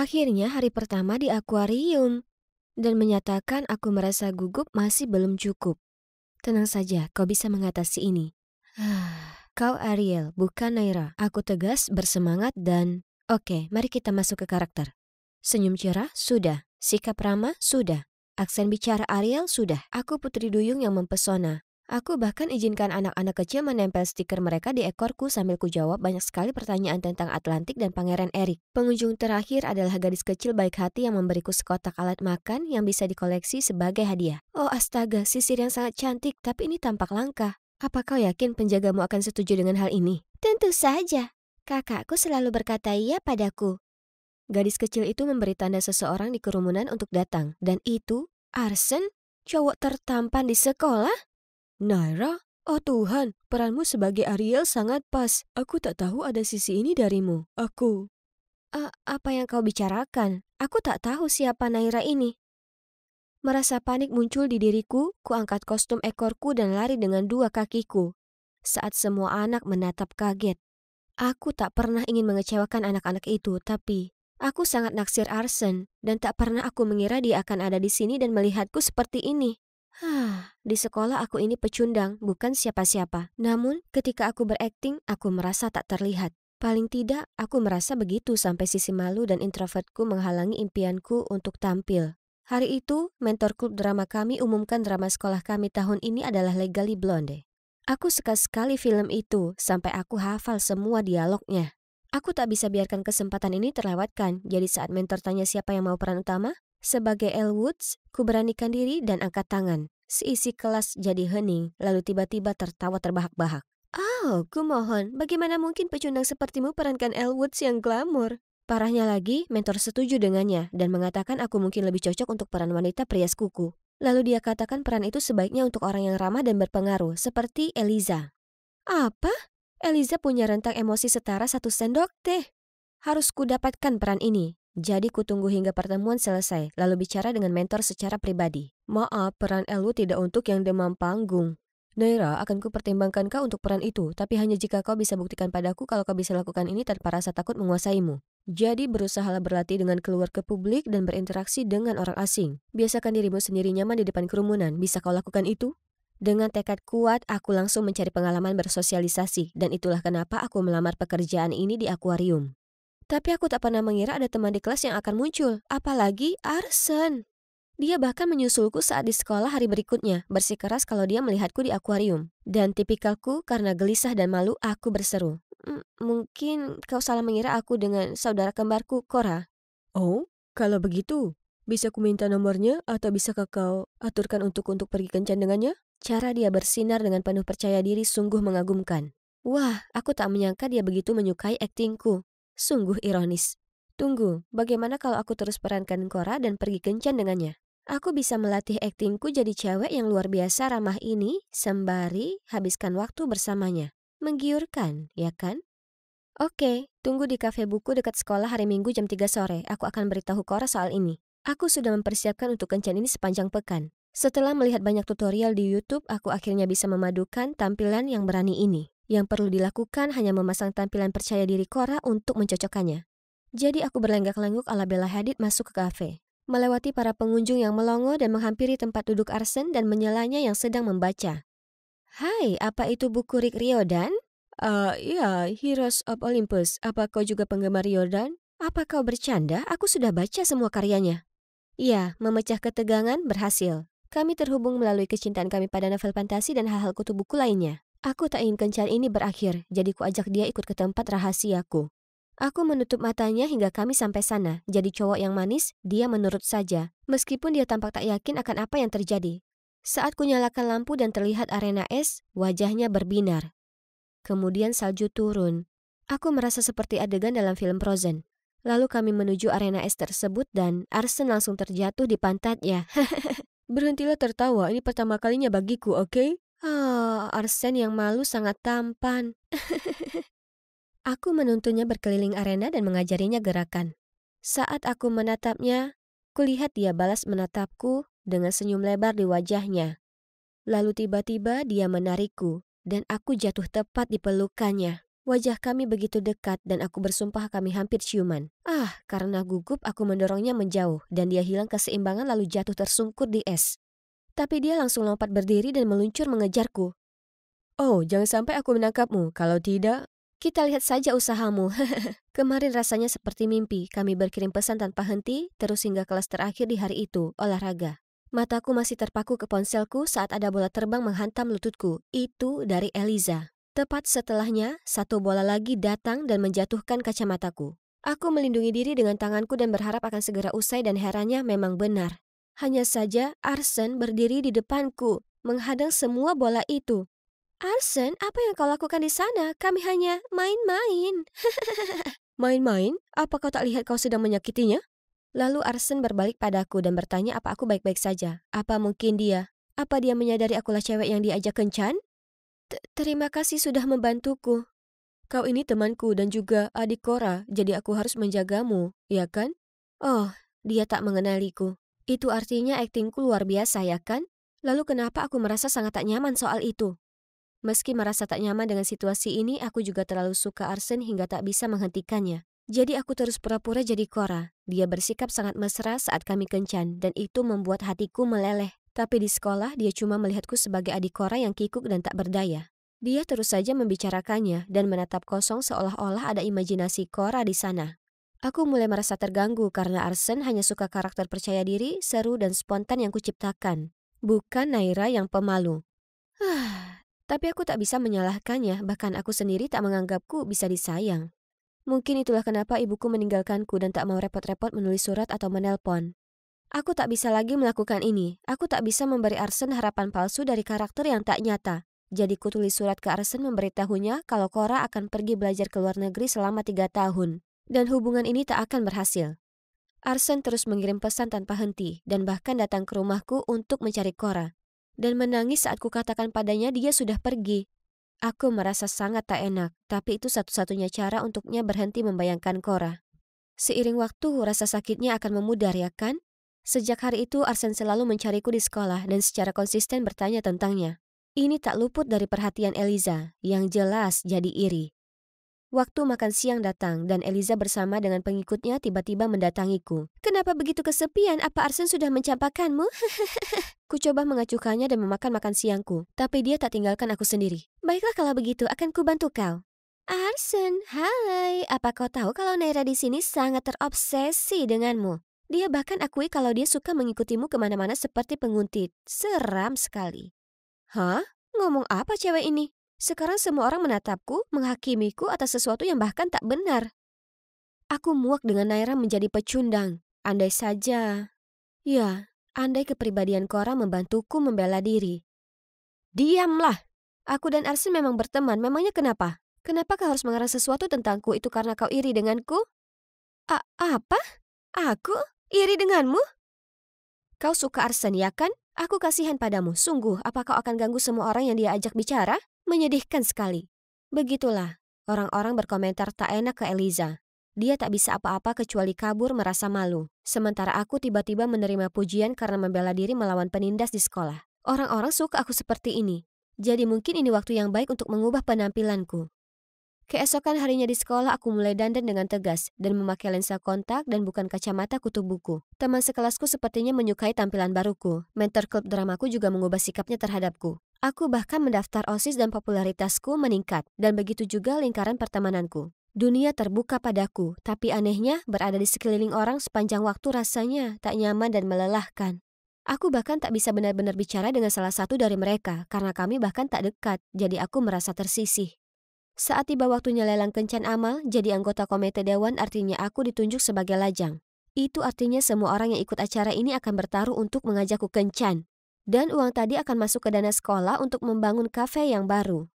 Akhirnya hari pertama di akuarium dan menyatakan aku merasa gugup masih belum cukup. Tenang saja, kau bisa mengatasi ini. Kau Ariel, bukan Naira. Aku tegas, bersemangat dan... Oke, mari kita masuk ke karakter. Senyum cerah? Sudah. Sikap ramah? Sudah. Aksen bicara Ariel? Sudah. Aku putri duyung yang mempesona. Aku bahkan izinkan anak-anak kecil menempel stiker mereka di ekorku sambil kujawab banyak sekali pertanyaan tentang Atlantik dan Pangeran Eric. Pengunjung terakhir adalah gadis kecil baik hati yang memberiku sekotak alat makan yang bisa dikoleksi sebagai hadiah. Oh astaga, sisir yang sangat cantik, tapi ini tampak langka. Apa kau yakin penjagamu akan setuju dengan hal ini? Tentu saja. Kakakku selalu berkata iya padaku. Gadis kecil itu memberi tanda seseorang di kerumunan untuk datang. Dan itu, Arsen, cowok tertampan di sekolah? Naira? Oh Tuhan, peranmu sebagai Ariel sangat pas. Aku tak tahu ada sisi ini darimu. Apa yang kau bicarakan? Aku tak tahu siapa Naira ini. Merasa panik muncul di diriku, kuangkat kostum ekorku dan lari dengan dua kakiku. Saat semua anak menatap kaget. Aku tak pernah ingin mengecewakan anak-anak itu, tapi aku sangat naksir Arsen dan tak pernah aku mengira dia akan ada di sini dan melihatku seperti ini. Di sekolah aku ini pecundang, bukan siapa-siapa. Namun, ketika aku berakting, aku merasa tak terlihat. Paling tidak, aku merasa begitu sampai sisi malu dan introvertku menghalangi impianku untuk tampil. Hari itu, mentor klub drama kami umumkan drama sekolah kami tahun ini adalah Legally Blonde. Aku suka sekali film itu, sampai aku hafal semua dialognya. Aku tak bisa biarkan kesempatan ini terlewatkan, jadi saat mentor tanya siapa yang mau peran utama, sebagai Elle Woods, ku beranikan diri dan angkat tangan. Seisi kelas jadi hening, lalu tiba-tiba tertawa terbahak-bahak. Oh, kumohon, bagaimana mungkin pecundang sepertimu perankan Elle Woods yang glamor? Parahnya lagi, mentor setuju dengannya dan mengatakan aku mungkin lebih cocok untuk peran wanita perias kuku. Lalu dia katakan peran itu sebaiknya untuk orang yang ramah dan berpengaruh, seperti Eliza. Apa? Eliza punya rentang emosi setara 1 sendok teh. Harus kudapatkan peran ini. Jadi kutunggu hingga pertemuan selesai, lalu bicara dengan mentor secara pribadi. Maaf, peran Elu tidak untuk yang demam panggung. Naira, akan kupertimbangkan kau untuk peran itu, tapi hanya jika kau bisa buktikan padaku kalau kau bisa lakukan ini tanpa rasa takut menguasaimu. Jadi berusahalah berlatih dengan keluar ke publik dan berinteraksi dengan orang asing. Biasakan dirimu sendiri nyaman di depan kerumunan. Bisa kau lakukan itu? Dengan tekad kuat, aku langsung mencari pengalaman bersosialisasi, dan itulah kenapa aku melamar pekerjaan ini di akuarium. Tapi aku tak pernah mengira ada teman di kelas yang akan muncul, apalagi Arsen. Dia bahkan menyusulku saat di sekolah hari berikutnya, bersikeras kalau dia melihatku di akuarium. Dan tipikalku, karena gelisah dan malu, aku berseru. Mungkin kau salah mengira aku dengan saudara kembarku, Cora. Oh, kalau begitu, bisa ku minta nomornya atau bisakah kau aturkan untuk pergi kencan dengannya? Cara dia bersinar dengan penuh percaya diri sungguh mengagumkan. Wah, aku tak menyangka dia begitu menyukai aktingku. Sungguh ironis. Tunggu, bagaimana kalau aku terus perankan Cora dan pergi kencan dengannya? Aku bisa melatih aktingku jadi cewek yang luar biasa ramah ini sembari habiskan waktu bersamanya. Menggiurkan, ya kan? Oke, tunggu di kafe buku dekat sekolah hari Minggu jam 3 sore. Aku akan beritahu Cora soal ini. Aku sudah mempersiapkan untuk kencan ini sepanjang pekan. Setelah melihat banyak tutorial di YouTube, aku akhirnya bisa memadukan tampilan yang berani ini. Yang perlu dilakukan hanya memasang tampilan percaya diri Cora untuk mencocokkannya. Jadi aku berlenggak-lenggok ala Bella Hadid masuk ke kafe. Melewati para pengunjung yang melongo dan menghampiri tempat duduk Arsen dan menyalanya yang sedang membaca. Hai, apa itu buku Rick Riordan? Ya, Heroes of Olympus. Apa kau juga penggemar Riordan? Apa kau bercanda? Aku sudah baca semua karyanya. Iya, memecah ketegangan berhasil. Kami terhubung melalui kecintaan kami pada novel fantasi dan hal-hal kutu buku lainnya. Aku tak ingin kencan ini berakhir, jadi ku ajak dia ikut ke tempat rahasiaku. Aku menutup matanya hingga kami sampai sana. Jadi cowok yang manis, dia menurut saja. Meskipun dia tampak tak yakin akan apa yang terjadi. Saat ku nyalakan lampu dan terlihat arena es, wajahnya berbinar. Kemudian salju turun. Aku merasa seperti adegan dalam film Frozen. Lalu kami menuju arena es tersebut dan Arsen langsung terjatuh di pantatnya. Berhentilah tertawa, ini pertama kalinya bagiku, oke? Arsen yang malu sangat tampan. Aku menuntunnya berkeliling arena dan mengajarinya gerakan. Saat aku menatapnya, kulihat dia balas menatapku dengan senyum lebar di wajahnya. Lalu tiba-tiba dia menarikku dan aku jatuh tepat di pelukannya. Wajah kami begitu dekat dan aku bersumpah kami hampir ciuman. Karena gugup aku mendorongnya menjauh dan dia hilang keseimbangan lalu jatuh tersungkur di es. Tapi dia langsung lompat berdiri dan meluncur mengejarku. Oh, jangan sampai aku menangkapmu. Kalau tidak, kita lihat saja usahamu. Kemarin rasanya seperti mimpi. Kami berkirim pesan tanpa henti, terus hingga kelas terakhir di hari itu, olahraga. Mataku masih terpaku ke ponselku saat ada bola terbang menghantam lututku. Itu dari Eliza. Tepat setelahnya, satu bola lagi datang dan menjatuhkan kacamataku. Aku melindungi diri dengan tanganku dan berharap akan segera usai dan herannya memang benar. Hanya saja Arsen berdiri di depanku, menghadang semua bola itu. Arsen, apa yang kau lakukan di sana? Kami hanya main-main. Main-main? Apa kau tak lihat kau sedang menyakitinya? Lalu Arsen berbalik padaku dan bertanya apa aku baik-baik saja. Apa mungkin dia? Apa dia menyadari akulah cewek yang diajak kencan? Terima kasih sudah membantuku. Kau ini temanku dan juga adik Cora, jadi aku harus menjagamu, ya kan? Oh, dia tak mengenaliku. Itu artinya aktingku luar biasa, ya kan? Lalu kenapa aku merasa sangat tak nyaman soal itu? Meski merasa tak nyaman dengan situasi ini, aku juga terlalu suka Arsen hingga tak bisa menghentikannya. Jadi aku terus pura-pura jadi Cora. Dia bersikap sangat mesra saat kami kencan, dan itu membuat hatiku meleleh. Tapi di sekolah, dia cuma melihatku sebagai adik Cora yang kikuk dan tak berdaya. Dia terus saja membicarakannya dan menatap kosong seolah-olah ada imajinasi Cora di sana. Aku mulai merasa terganggu karena Arsen hanya suka karakter percaya diri, seru dan spontan yang kuciptakan. Bukan Naira yang pemalu. Tapi aku tak bisa menyalahkannya, bahkan aku sendiri tak menganggapku bisa disayang. Mungkin itulah kenapa ibuku meninggalkanku dan tak mau repot-repot menulis surat atau menelpon. Aku tak bisa lagi melakukan ini. Aku tak bisa memberi Arsen harapan palsu dari karakter yang tak nyata. Jadi kutulis surat ke Arsen memberitahunya kalau Cora akan pergi belajar ke luar negeri selama 3 tahun. Dan hubungan ini tak akan berhasil. Arsen terus mengirim pesan tanpa henti dan bahkan datang ke rumahku untuk mencari Cora. Dan menangis saat kukatakan padanya dia sudah pergi. Aku merasa sangat tak enak, tapi itu satu-satunya cara untuknya berhenti membayangkan Cora. Seiring waktu, rasa sakitnya akan memudar, ya kan? Sejak hari itu, Arsen selalu mencariku di sekolah dan secara konsisten bertanya tentangnya. Ini tak luput dari perhatian Eliza, yang jelas jadi iri. Waktu makan siang datang dan Eliza bersama dengan pengikutnya tiba-tiba mendatangiku. Kenapa begitu kesepian? Apa Arsen sudah mencampakkanmu? Ku coba mengacuhkannya dan memakan makan siangku, tapi dia tak tinggalkan aku sendiri. Baiklah kalau begitu, akan kubantu kau. Arsen, hai. Apa kau tahu kalau Naira di sini sangat terobsesi denganmu? Dia bahkan akui kalau dia suka mengikutimu kemana-mana seperti penguntit. Seram sekali. Hah? Ngomong apa cewek ini? Sekarang semua orang menatapku, menghakimiku atas sesuatu yang bahkan tak benar. Aku muak dengan Naira menjadi pecundang. Andai saja. Ya, andai kepribadian Cora membantuku membela diri. Diamlah. Aku dan Arsen memang berteman, memangnya kenapa? Kenapa kau harus mengarang sesuatu tentangku? Itu karena kau iri denganku? Apa? Aku? Iri denganmu? Kau suka Arsen, ya kan? Aku kasihan padamu. Sungguh, apa kau akan ganggu semua orang yang dia ajak bicara? Menyedihkan sekali. Begitulah, orang-orang berkomentar tak enak ke Eliza. Dia tak bisa apa-apa kecuali kabur merasa malu. Sementara aku tiba-tiba menerima pujian karena membela diri melawan penindas di sekolah. Orang-orang suka aku seperti ini. Jadi mungkin ini waktu yang baik untuk mengubah penampilanku. Keesokan harinya di sekolah aku mulai dandan dengan tegas dan memakai lensa kontak dan bukan kacamata kutu buku. Teman sekelasku sepertinya menyukai tampilan baruku. Mentor klub dramaku juga mengubah sikapnya terhadapku. Aku bahkan mendaftar OSIS dan popularitasku meningkat, dan begitu juga lingkaran pertemananku. Dunia terbuka padaku, tapi anehnya berada di sekeliling orang sepanjang waktu rasanya tak nyaman dan melelahkan. Aku bahkan tak bisa benar-benar bicara dengan salah satu dari mereka, karena kami bahkan tak dekat, jadi aku merasa tersisih. Saat tiba waktunya lelang kencan amal, jadi anggota komite dewan artinya aku ditunjuk sebagai lajang. Itu artinya semua orang yang ikut acara ini akan bertaruh untuk mengajakku kencan. Dan uang tadi akan masuk ke dana sekolah untuk membangun kafe yang baru.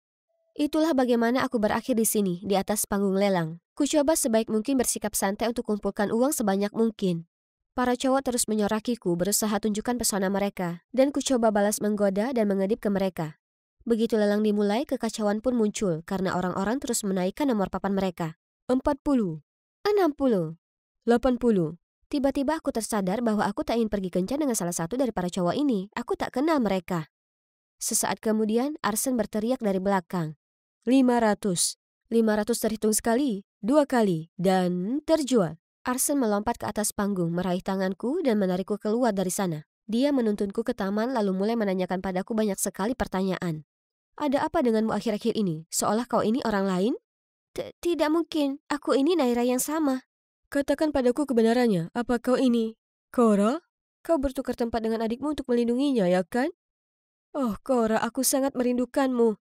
Itulah bagaimana aku berakhir di sini, di atas panggung lelang. Ku coba sebaik mungkin bersikap santai untuk kumpulkan uang sebanyak mungkin. Para cowok terus menyorakiku, berusaha tunjukkan pesona mereka, dan ku coba balas menggoda dan mengedip ke mereka. Begitu lelang dimulai, kekacauan pun muncul karena orang-orang terus menaikkan nomor papan mereka. 40, 60, 80. Tiba-tiba aku tersadar bahwa aku tak ingin pergi kencan dengan salah satu dari para cowok ini. Aku tak kenal mereka. Sesaat kemudian, Arsen berteriak dari belakang. 500. 500 terhitung sekali, 2 kali, dan terjual. Arsen melompat ke atas panggung, meraih tanganku dan menarikku keluar dari sana. Dia menuntunku ke taman lalu mulai menanyakan padaku banyak sekali pertanyaan. Ada apa denganmu akhir-akhir ini? Seolah kau ini orang lain? Tidak mungkin, aku ini Naira yang sama. Katakan padaku kebenarannya, apa kau ini Cora? Kau bertukar tempat dengan adikmu untuk melindunginya, ya kan? Oh, Cora, aku sangat merindukanmu.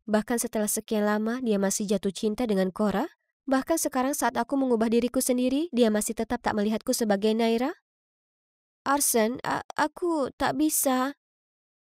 Bahkan setelah sekian lama, dia masih jatuh cinta dengan Cora. Bahkan sekarang saat aku mengubah diriku sendiri, dia masih tetap tak melihatku sebagai Naira. Arsen, aku tak bisa.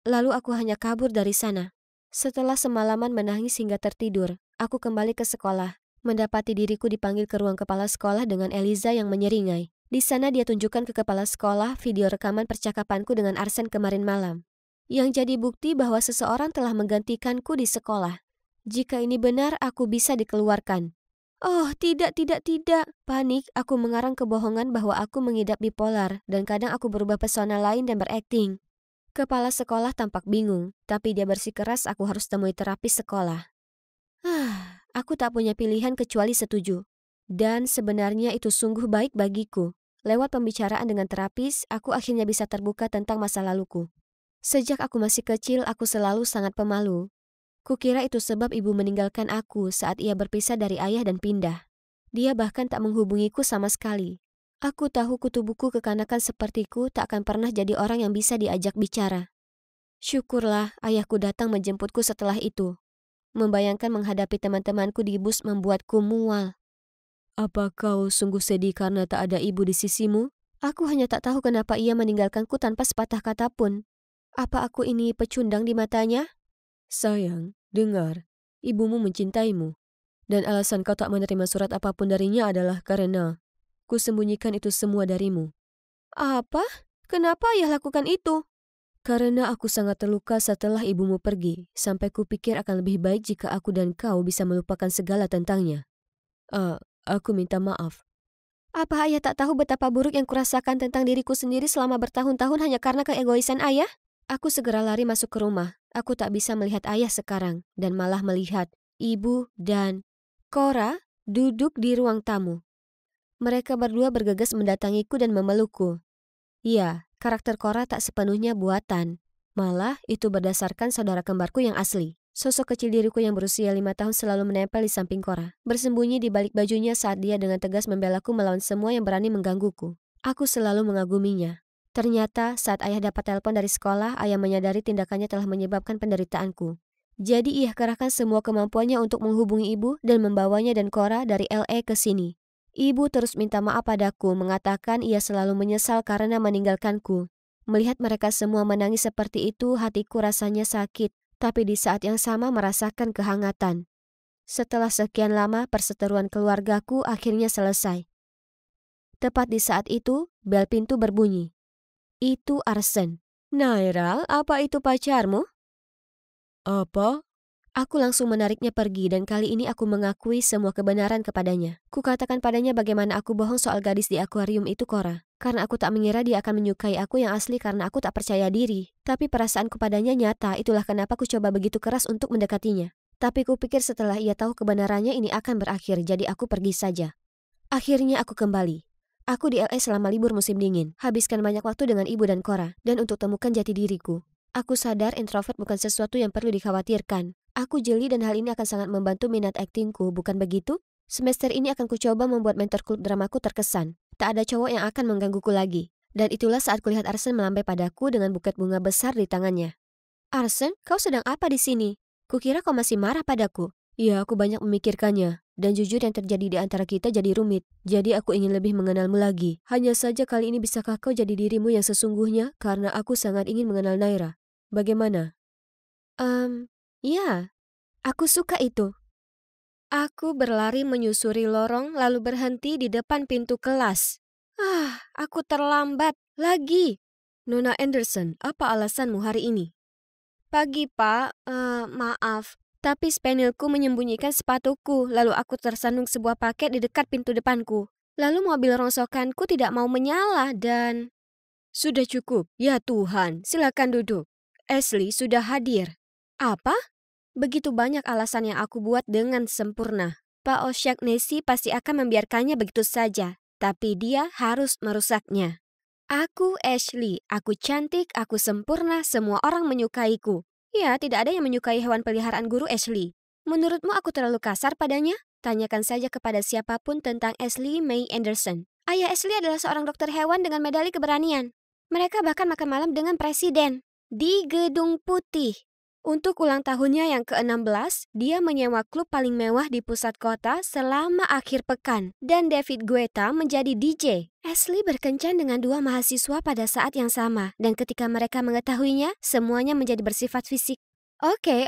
Lalu aku hanya kabur dari sana. Setelah semalaman menangis hingga tertidur, aku kembali ke sekolah. Mendapati diriku dipanggil ke ruang kepala sekolah dengan Eliza yang menyeringai. Di sana dia tunjukkan ke kepala sekolah video rekaman percakapanku dengan Arsen kemarin malam. Yang jadi bukti bahwa seseorang telah menggantikanku di sekolah. Jika ini benar, aku bisa dikeluarkan. Oh, tidak. Panik, aku mengarang kebohongan bahwa aku mengidap bipolar dan kadang aku berubah pesona lain dan berakting. Kepala sekolah tampak bingung, tapi dia bersikeras aku harus temui terapis sekolah. Aku tak punya pilihan kecuali setuju. Dan sebenarnya itu sungguh baik bagiku. Lewat pembicaraan dengan terapis, aku akhirnya bisa terbuka tentang masa laluku. Sejak aku masih kecil, aku selalu sangat pemalu. Kukira itu sebab ibu meninggalkan aku saat ia berpisah dari ayah dan pindah. Dia bahkan tak menghubungiku sama sekali. Aku tahu kutu buku kekanakan sepertiku tak akan pernah jadi orang yang bisa diajak bicara. Syukurlah ayahku datang menjemputku setelah itu. Membayangkan menghadapi teman-temanku di bus membuatku mual. Apa kau sungguh sedih karena tak ada ibu di sisimu? Aku hanya tak tahu kenapa ia meninggalkanku tanpa sepatah kata pun. Apa aku ini pecundang di matanya? Sayang, dengar, ibumu mencintaimu. Dan alasan kau tak menerima surat apapun darinya adalah karena kusembunyikan itu semua darimu. Apa? Kenapa ayah lakukan itu? Karena aku sangat terluka setelah ibumu pergi, sampai kupikir akan lebih baik jika aku dan kau bisa melupakan segala tentangnya. Aku minta maaf. Apa ayah tak tahu betapa buruk yang kurasakan tentang diriku sendiri selama bertahun-tahun hanya karena keegoisan ayah? Aku segera lari masuk ke rumah. Aku tak bisa melihat ayah sekarang, dan malah melihat ibu dan Cora duduk di ruang tamu. Mereka berdua bergegas mendatangiku dan memelukku. Iya, karakter Cora tak sepenuhnya buatan. Malah itu berdasarkan saudara kembarku yang asli. Sosok kecil diriku yang berusia 5 tahun selalu menempel di samping Cora, bersembunyi di balik bajunya saat dia dengan tegas membelaku melawan semua yang berani menggangguku. Aku selalu mengaguminya. Ternyata saat ayah dapat telepon dari sekolah, ayah menyadari tindakannya telah menyebabkan penderitaanku. Jadi ia kerahkan semua kemampuannya untuk menghubungi ibu dan membawanya dan Cora dari LA ke sini. Ibu terus minta maaf padaku, mengatakan ia selalu menyesal karena meninggalkanku. Melihat mereka semua menangis seperti itu, hatiku rasanya sakit, tapi di saat yang sama merasakan kehangatan. Setelah sekian lama, perseteruan keluargaku akhirnya selesai. Tepat di saat itu, bel pintu berbunyi. Itu Arsen. Naira, apa itu pacarmu? Apa? Aku langsung menariknya pergi dan kali ini aku mengakui semua kebenaran kepadanya. Kukatakan padanya bagaimana aku bohong soal gadis di akuarium itu Cora. Karena aku tak mengira dia akan menyukai aku yang asli karena aku tak percaya diri. Tapi perasaanku padanya nyata, itulah kenapa ku coba begitu keras untuk mendekatinya. Tapi kupikir setelah ia tahu kebenarannya ini akan berakhir, jadi aku pergi saja. Akhirnya aku kembali. Aku di LA selama libur musim dingin, habiskan banyak waktu dengan ibu dan Cora, dan untuk temukan jati diriku. Aku sadar introvert bukan sesuatu yang perlu dikhawatirkan. Aku jeli dan hal ini akan sangat membantu minat aktingku, bukan begitu? Semester ini akan kucoba membuat mentor klub dramaku terkesan. Tak ada cowok yang akan menggangguku lagi. Dan itulah saat kulihat Arsen melambai padaku dengan buket bunga besar di tangannya. Arsen, kau sedang apa di sini? Kukira kau masih marah padaku. Iya, aku banyak memikirkannya. Dan jujur yang terjadi di antara kita jadi rumit. Jadi aku ingin lebih mengenalmu lagi. Hanya saja kali ini bisakah kau jadi dirimu yang sesungguhnya? Karena aku sangat ingin mengenal Naira. Bagaimana? Ya, aku suka itu. Aku berlari menyusuri lorong lalu berhenti di depan pintu kelas. Aku terlambat lagi. Nona Anderson, apa alasanmu hari ini? Pagi, Pak. Maaf. Tapi spanielku menyembunyikan sepatuku, lalu aku tersandung sebuah paket di dekat pintu depanku. Lalu mobil rongsokanku tidak mau menyala dan... Sudah cukup. Ya Tuhan, silakan duduk. Ashley sudah hadir. Apa? Begitu banyak alasan yang aku buat dengan sempurna. Pak O'Shaughnessy pasti akan membiarkannya begitu saja, tapi dia harus merusaknya. Aku Ashley, aku cantik, aku sempurna, semua orang menyukaiku. Ya, tidak ada yang menyukai hewan peliharaan guru Ashley. Menurutmu aku terlalu kasar padanya? Tanyakan saja kepada siapapun tentang Ashley May Anderson. Ayah Ashley adalah seorang dokter hewan dengan medali keberanian. Mereka bahkan makan malam dengan presiden di Gedung Putih. Untuk ulang tahunnya yang ke-16, dia menyewa klub paling mewah di pusat kota selama akhir pekan. Dan David Guetta menjadi DJ. Ashley berkencan dengan 2 mahasiswa pada saat yang sama. Dan ketika mereka mengetahuinya, semuanya menjadi bersifat fisik. Oke,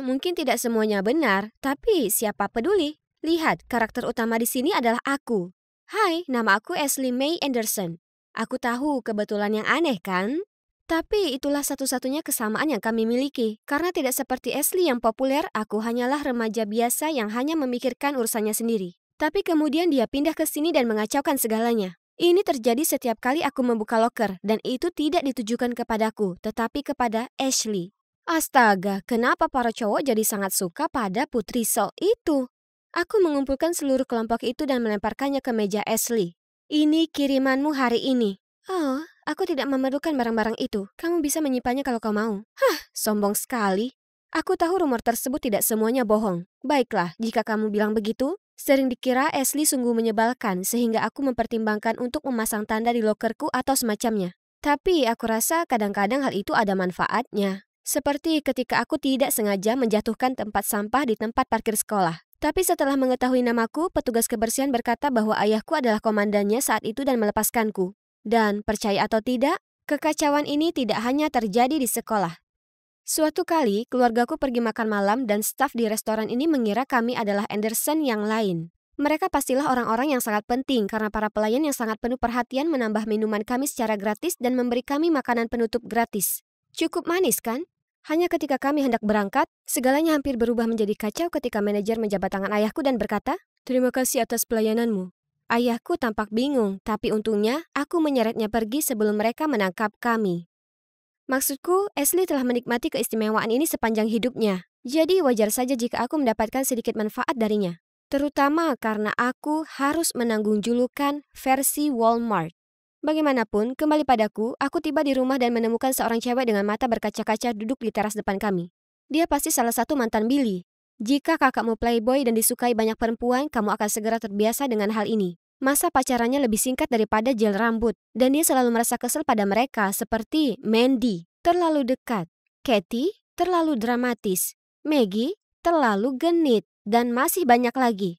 mungkin tidak semuanya benar, tapi siapa peduli? Lihat, karakter utama di sini adalah aku. Hai, nama aku Ashley May Anderson. Aku tahu kebetulan yang aneh kan? Tapi itulah satu-satunya kesamaan yang kami miliki. Karena tidak seperti Ashley yang populer, aku hanyalah remaja biasa yang hanya memikirkan urusannya sendiri. Tapi kemudian dia pindah ke sini dan mengacaukan segalanya. Ini terjadi setiap kali aku membuka loker, dan itu tidak ditujukan kepadaku, tetapi kepada Ashley. Astaga, kenapa para cowok jadi sangat suka pada Putri Sol itu? Aku mengumpulkan seluruh kelompok itu dan melemparkannya ke meja Ashley. Ini kirimanmu hari ini. Oh, aku tidak memerlukan barang-barang itu. Kamu bisa menyimpannya kalau kau mau. Hah, sombong sekali. Aku tahu rumor tersebut tidak semuanya bohong. Baiklah, jika kamu bilang begitu, sering dikira Ashley sungguh menyebalkan sehingga aku mempertimbangkan untuk memasang tanda di lokerku atau semacamnya. Tapi aku rasa kadang-kadang hal itu ada manfaatnya. Seperti ketika aku tidak sengaja menjatuhkan tempat sampah di tempat parkir sekolah. Tapi setelah mengetahui namaku, petugas kebersihan berkata bahwa ayahku adalah komandannya saat itu dan melepaskanku. Dan percaya atau tidak, kekacauan ini tidak hanya terjadi di sekolah. Suatu kali, keluargaku pergi makan malam dan staf di restoran ini mengira kami adalah Anderson yang lain. Mereka pastilah orang-orang yang sangat penting karena para pelayan yang sangat penuh perhatian menambah minuman kami secara gratis dan memberi kami makanan penutup gratis. Cukup manis kan? Hanya ketika kami hendak berangkat, segalanya hampir berubah menjadi kacau ketika manajer menjabat tangan ayahku dan berkata, "Terima kasih atas pelayananmu." Ayahku tampak bingung, tapi untungnya aku menyeretnya pergi sebelum mereka menangkap kami. Maksudku, Ashley telah menikmati keistimewaan ini sepanjang hidupnya. Jadi wajar saja jika aku mendapatkan sedikit manfaat darinya. Terutama karena aku harus menanggung julukan versi Walmart. Bagaimanapun, kembali padaku, aku tiba di rumah dan menemukan seorang cewek dengan mata berkaca-kaca duduk di teras depan kami. Dia pasti salah satu mantan Billy. Jika kakakmu playboy dan disukai banyak perempuan, kamu akan segera terbiasa dengan hal ini. Masa pacarannya lebih singkat daripada gel rambut, dan dia selalu merasa kesel pada mereka seperti Mandy, terlalu dekat, Katie, terlalu dramatis, Maggie, terlalu genit, dan masih banyak lagi.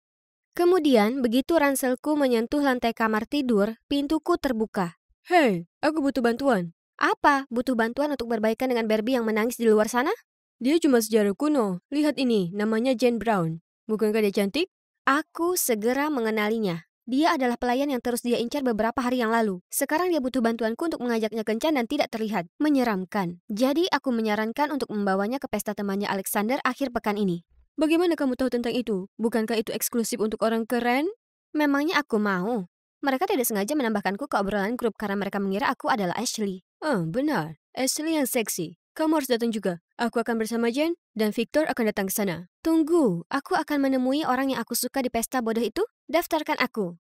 Kemudian, begitu ranselku menyentuh lantai kamar tidur, pintuku terbuka. Hei, aku butuh bantuan. Apa? Butuh bantuan untuk berbaikan dengan Barbie yang menangis di luar sana? Dia cuma sejarah kuno. Lihat ini, namanya Jane Brown. Bukankah dia cantik? Aku segera mengenalinya. Dia adalah pelayan yang terus dia incar beberapa hari yang lalu. Sekarang dia butuh bantuanku untuk mengajaknya kencan dan tidak terlihat. Menyeramkan. Jadi aku menyarankan untuk membawanya ke pesta temannya Alexander akhir pekan ini. Bagaimana kamu tahu tentang itu? Bukankah itu eksklusif untuk orang keren? Memangnya aku mau? Mereka tidak sengaja menambahkanku ke obrolan grup karena mereka mengira aku adalah Ashley. Oh, benar. Ashley yang seksi. Kamu harus datang juga. Aku akan bersama Jen, dan Victor akan datang ke sana. Tunggu, aku akan menemui orang yang aku suka di pesta bodoh itu? Daftarkan aku.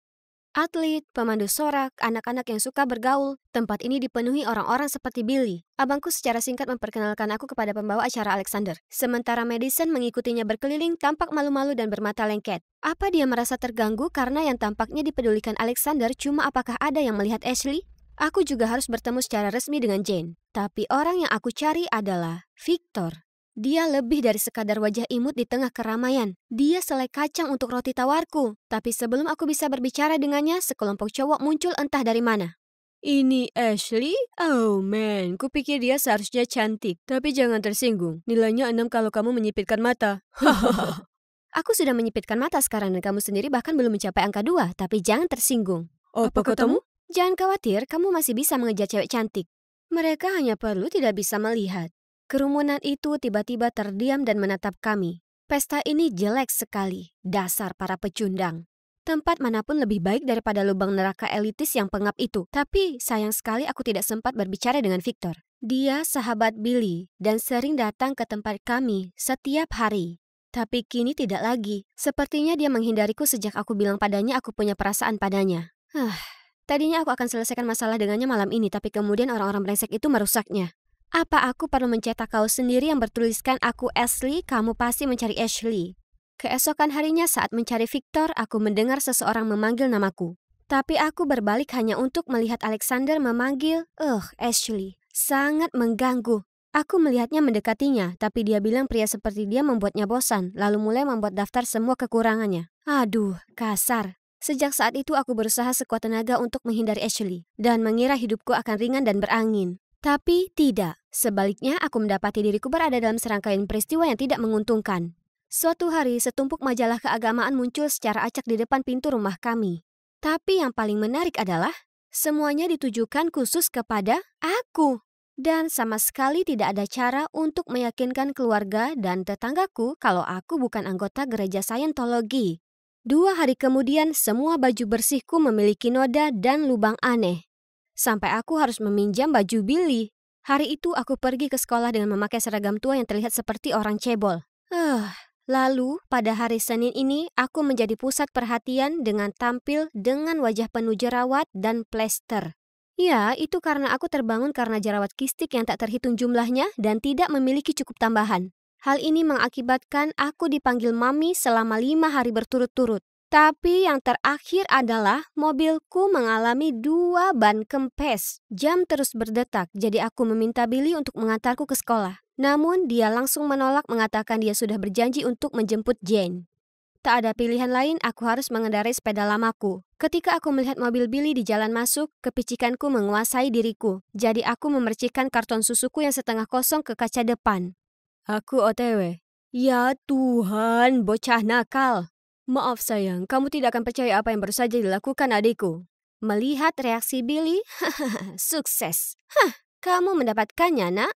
Atlet, pemandu sorak, anak-anak yang suka bergaul. Tempat ini dipenuhi orang-orang seperti Billy. Abangku secara singkat memperkenalkan aku kepada pembawa acara Alexander. Sementara Madison mengikutinya berkeliling tampak malu-malu dan bermata lengket. Apa dia merasa terganggu karena yang tampaknya dipedulikan Alexander cuma apakah ada yang melihat Ashley? Aku juga harus bertemu secara resmi dengan Jane. Tapi orang yang aku cari adalah Victor. Dia lebih dari sekadar wajah imut di tengah keramaian. Dia selai kacang untuk roti tawarku. Tapi sebelum aku bisa berbicara dengannya, sekelompok cowok muncul entah dari mana. Ini Ashley? Oh man, kupikir dia seharusnya cantik. Tapi jangan tersinggung. Nilainya 6 kalau kamu menyipitkan mata. Aku sudah menyipitkan mata sekarang dan kamu sendiri bahkan belum mencapai angka 2. Tapi jangan tersinggung. Apa katamu? Jangan khawatir, kamu masih bisa mengejar cewek cantik. Mereka hanya perlu tidak bisa melihat. Kerumunan itu tiba-tiba terdiam dan menatap kami. Pesta ini jelek sekali, dasar para pecundang. Tempat manapun lebih baik daripada lubang neraka elitis yang pengap itu. Tapi sayang sekali aku tidak sempat berbicara dengan Victor. Dia sahabat Billy dan sering datang ke tempat kami setiap hari. Tapi kini tidak lagi. Sepertinya dia menghindariku sejak aku bilang padanya aku punya perasaan padanya. Tadinya aku akan selesaikan masalah dengannya malam ini, tapi kemudian orang-orang brengsek itu merusaknya. Apa aku perlu mencetak kaos sendiri yang bertuliskan aku Ashley, kamu pasti mencari Ashley. Keesokan harinya saat mencari Victor, aku mendengar seseorang memanggil namaku. Tapi aku berbalik hanya untuk melihat Alexander memanggil, Ashley. Sangat mengganggu. Aku melihatnya mendekatinya, tapi dia bilang pria seperti dia membuatnya bosan, lalu mulai membuat daftar semua kekurangannya. Aduh, kasar. Sejak saat itu aku berusaha sekuat tenaga untuk menghindari Ashley, dan mengira hidupku akan ringan dan berangin. Tapi tidak. Sebaliknya, aku mendapati diriku berada dalam serangkaian peristiwa yang tidak menguntungkan. Suatu hari, setumpuk majalah keagamaan muncul secara acak di depan pintu rumah kami. Tapi yang paling menarik adalah, semuanya ditujukan khusus kepada aku. Dan sama sekali tidak ada cara untuk meyakinkan keluarga dan tetanggaku kalau aku bukan anggota gereja Scientology. 2 hari kemudian, semua baju bersihku memiliki noda dan lubang aneh. Sampai aku harus meminjam baju Billy. Hari itu aku pergi ke sekolah dengan memakai seragam tua yang terlihat seperti orang cebol. Lalu, pada hari Senin ini, aku menjadi pusat perhatian dengan tampil dengan wajah penuh jerawat dan plester. Ya, itu karena aku terbangun karena jerawat kistik yang tak terhitung jumlahnya dan tidak memiliki cukup tambahan. Hal ini mengakibatkan aku dipanggil mami selama 5 hari berturut-turut. Tapi yang terakhir adalah mobilku mengalami 2 ban kempes. Jam terus berdetak, jadi aku meminta Billy untuk mengantarku ke sekolah. Namun dia langsung menolak, mengatakan dia sudah berjanji untuk menjemput Jane. Tak ada pilihan lain, aku harus mengendarai sepeda lamaku. Ketika aku melihat mobil Billy di jalan masuk, kepicikanku menguasai diriku. Jadi aku memercikkan karton susuku yang setengah kosong ke kaca depan. Aku OTW. Ya Tuhan, bocah nakal. Maaf sayang, kamu tidak akan percaya apa yang baru saja dilakukan adikku. Melihat reaksi Billy, sukses. Kamu mendapatkannya, nak?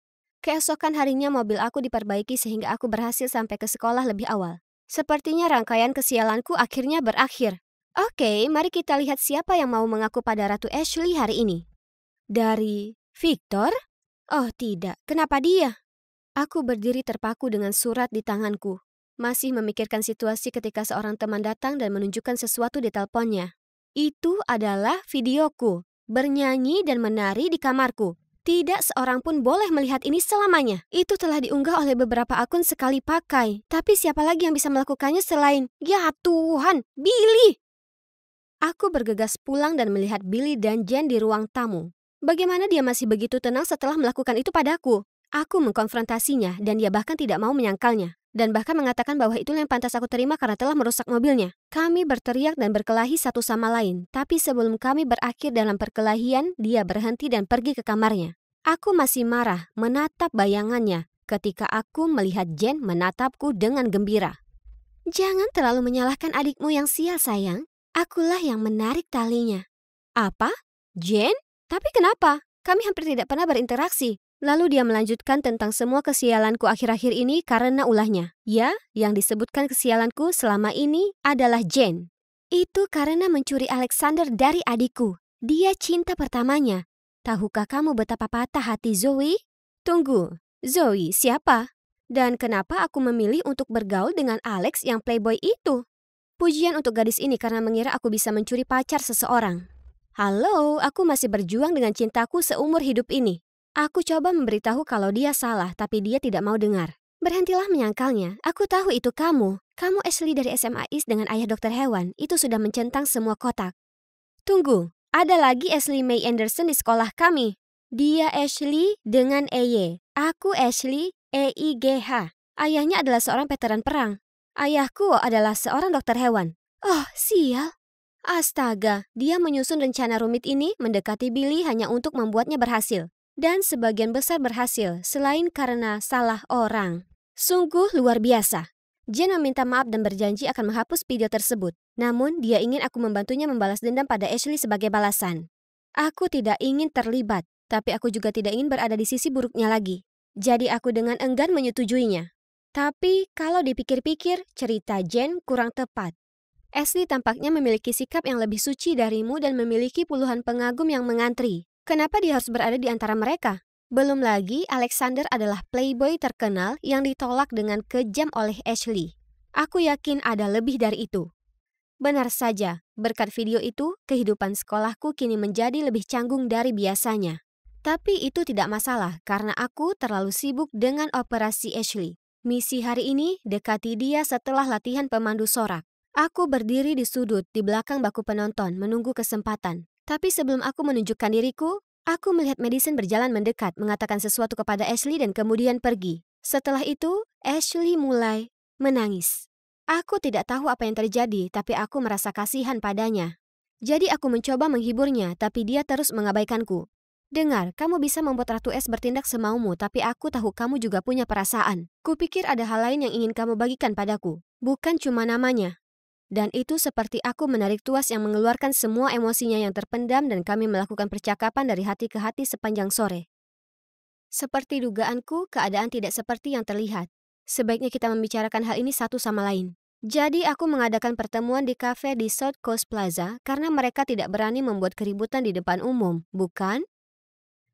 Keesokan harinya mobil aku diperbaiki sehingga aku berhasil sampai ke sekolah lebih awal. Sepertinya rangkaian kesialanku akhirnya berakhir. Oke, mari kita lihat siapa yang mau mengaku pada Ratu Ashley hari ini. Dari Victor? Oh tidak, kenapa dia? Aku berdiri terpaku dengan surat di tanganku. Masih memikirkan situasi ketika seorang teman datang dan menunjukkan sesuatu di teleponnya. Itu adalah videoku, bernyanyi dan menari di kamarku. Tidak seorang pun boleh melihat ini selamanya. Itu telah diunggah oleh beberapa akun sekali pakai. Tapi siapa lagi yang bisa melakukannya selain, ya Tuhan, Billy? Aku bergegas pulang dan melihat Billy dan Jen di ruang tamu. Bagaimana dia masih begitu tenang setelah melakukan itu padaku? Aku mengkonfrontasinya dan dia bahkan tidak mau menyangkalnya. Dan bahkan mengatakan bahwa itulah yang pantas aku terima karena telah merusak mobilnya. Kami berteriak dan berkelahi satu sama lain. Tapi sebelum kami berakhir dalam perkelahian, dia berhenti dan pergi ke kamarnya. Aku masih marah menatap bayangannya ketika aku melihat Jen menatapku dengan gembira. Jangan terlalu menyalahkan adikmu yang sial, sayang. Akulah yang menarik talinya. Apa? Jen? Tapi kenapa? Kami hampir tidak pernah berinteraksi. Lalu dia melanjutkan tentang semua kesialanku akhir-akhir ini karena ulahnya. Ya, yang disebutkan kesialanku selama ini adalah Jane. Itu karena mencuri Alexander dari adikku. Dia cinta pertamanya. Tahukah kamu betapa patah hati Zoe? Tunggu, Zoe siapa? Dan kenapa aku memilih untuk bergaul dengan Alex yang playboy itu? Pujian untuk gadis ini karena mengira aku bisa mencuri pacar seseorang. Halo, aku masih berjuang dengan cintaku seumur hidup ini. Aku coba memberitahu kalau dia salah, tapi dia tidak mau dengar. Berhentilah menyangkalnya, aku tahu itu kamu. Kamu Ashley dari SMA IS dengan ayah dokter hewan, itu sudah mencentang semua kotak. Tunggu, ada lagi Ashley May Anderson di sekolah kami. Dia Ashley dengan EY. Aku Ashley EIGH. Ayahnya adalah seorang veteran perang. Ayahku adalah seorang dokter hewan. Oh, sial. Astaga, dia menyusun rencana rumit ini mendekati Billy hanya untuk membuatnya berhasil. Dan sebagian besar berhasil, selain karena salah orang. Sungguh luar biasa. Jen meminta maaf dan berjanji akan menghapus video tersebut. Namun, dia ingin aku membantunya membalas dendam pada Ashley sebagai balasan. Aku tidak ingin terlibat, tapi aku juga tidak ingin berada di sisi buruknya lagi. Jadi aku dengan enggan menyetujuinya. Tapi, kalau dipikir-pikir, cerita Jen kurang tepat. Ashley tampaknya memiliki sikap yang lebih suci darimu dan memiliki puluhan pengagum yang mengantri. Kenapa dia harus berada di antara mereka? Belum lagi, Alexander adalah playboy terkenal yang ditolak dengan kejam oleh Ashley. Aku yakin ada lebih dari itu. Benar saja, berkat video itu, kehidupan sekolahku kini menjadi lebih canggung dari biasanya. Tapi itu tidak masalah karena aku terlalu sibuk dengan operasi Ashley. Misi hari ini dekati dia setelah latihan pemandu sorak. Aku berdiri di sudut di belakang baku penonton menunggu kesempatan. Tapi sebelum aku menunjukkan diriku, aku melihat Madison berjalan mendekat mengatakan sesuatu kepada Ashley dan kemudian pergi. Setelah itu, Ashley mulai menangis. Aku tidak tahu apa yang terjadi, tapi aku merasa kasihan padanya. Jadi aku mencoba menghiburnya, tapi dia terus mengabaikanku. Dengar, kamu bisa membuat Ratu S bertindak semaumu, tapi aku tahu kamu juga punya perasaan. Kupikir ada hal lain yang ingin kamu bagikan padaku, bukan cuma namanya. Dan itu seperti aku menarik tuas yang mengeluarkan semua emosinya yang terpendam dan kami melakukan percakapan dari hati ke hati sepanjang sore. Seperti dugaanku, keadaan tidak seperti yang terlihat. Sebaiknya kita membicarakan hal ini satu sama lain. Jadi aku mengadakan pertemuan di kafe di South Coast Plaza karena mereka tidak berani membuat keributan di depan umum, bukan?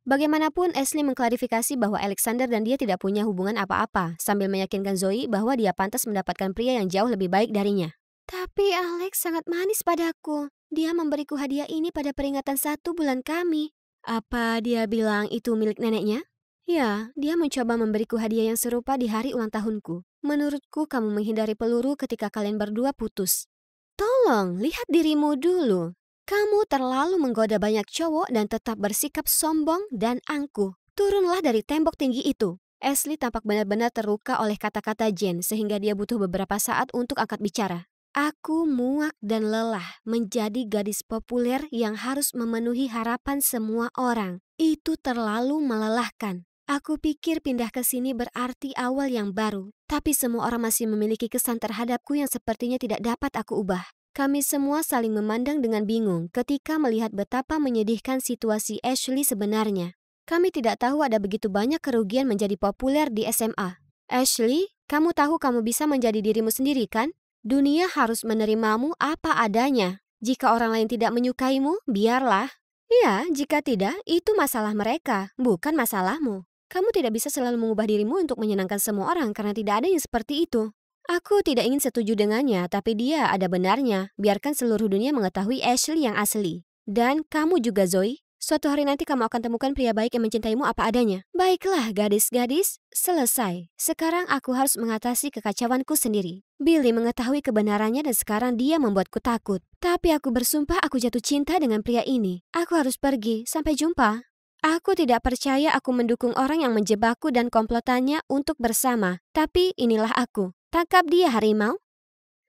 Bagaimanapun, Ashley mengklarifikasi bahwa Alexander dan dia tidak punya hubungan apa-apa, sambil meyakinkan Zoe bahwa dia pantas mendapatkan pria yang jauh lebih baik darinya. Tapi Alex sangat manis padaku. Dia memberiku hadiah ini pada peringatan 1 bulan kami. Apa dia bilang itu milik neneknya? Ya, dia mencoba memberiku hadiah yang serupa di hari ulang tahunku. Menurutku kamu menghindari peluru ketika kalian berdua putus. Tolong, lihat dirimu dulu. Kamu terlalu menggoda banyak cowok dan tetap bersikap sombong dan angkuh. Turunlah dari tembok tinggi itu. Ashley tampak benar-benar terluka oleh kata-kata Jen sehingga dia butuh beberapa saat untuk angkat bicara. Aku muak dan lelah menjadi gadis populer yang harus memenuhi harapan semua orang. Itu terlalu melelahkan. Aku pikir pindah ke sini berarti awal yang baru, tapi semua orang masih memiliki kesan terhadapku yang sepertinya tidak dapat aku ubah. Kami semua saling memandang dengan bingung ketika melihat betapa menyedihkan situasi Ashley sebenarnya. Kami tidak tahu ada begitu banyak kerugian menjadi populer di SMA. Ashley, kamu tahu kamu bisa menjadi dirimu sendiri kan? Dunia harus menerimamu apa adanya. Jika orang lain tidak menyukaimu, biarlah. Ya, jika tidak, itu masalah mereka, bukan masalahmu. Kamu tidak bisa selalu mengubah dirimu untuk menyenangkan semua orang karena tidak ada yang seperti itu. Aku tidak ingin setuju dengannya, tapi dia ada benarnya. Biarkan seluruh dunia mengetahui Ashley yang asli. Dan kamu juga, Zoe. Suatu hari nanti kamu akan temukan pria baik yang mencintaimu apa adanya. Baiklah, gadis-gadis, selesai. Sekarang aku harus mengatasi kekacauanku sendiri. Billy mengetahui kebenarannya dan sekarang dia membuatku takut. Tapi aku bersumpah aku jatuh cinta dengan pria ini. Aku harus pergi. Sampai jumpa. Aku tidak percaya aku mendukung orang yang menjebakku dan komplotannya untuk bersama. Tapi inilah aku. Tangkap dia, harimau.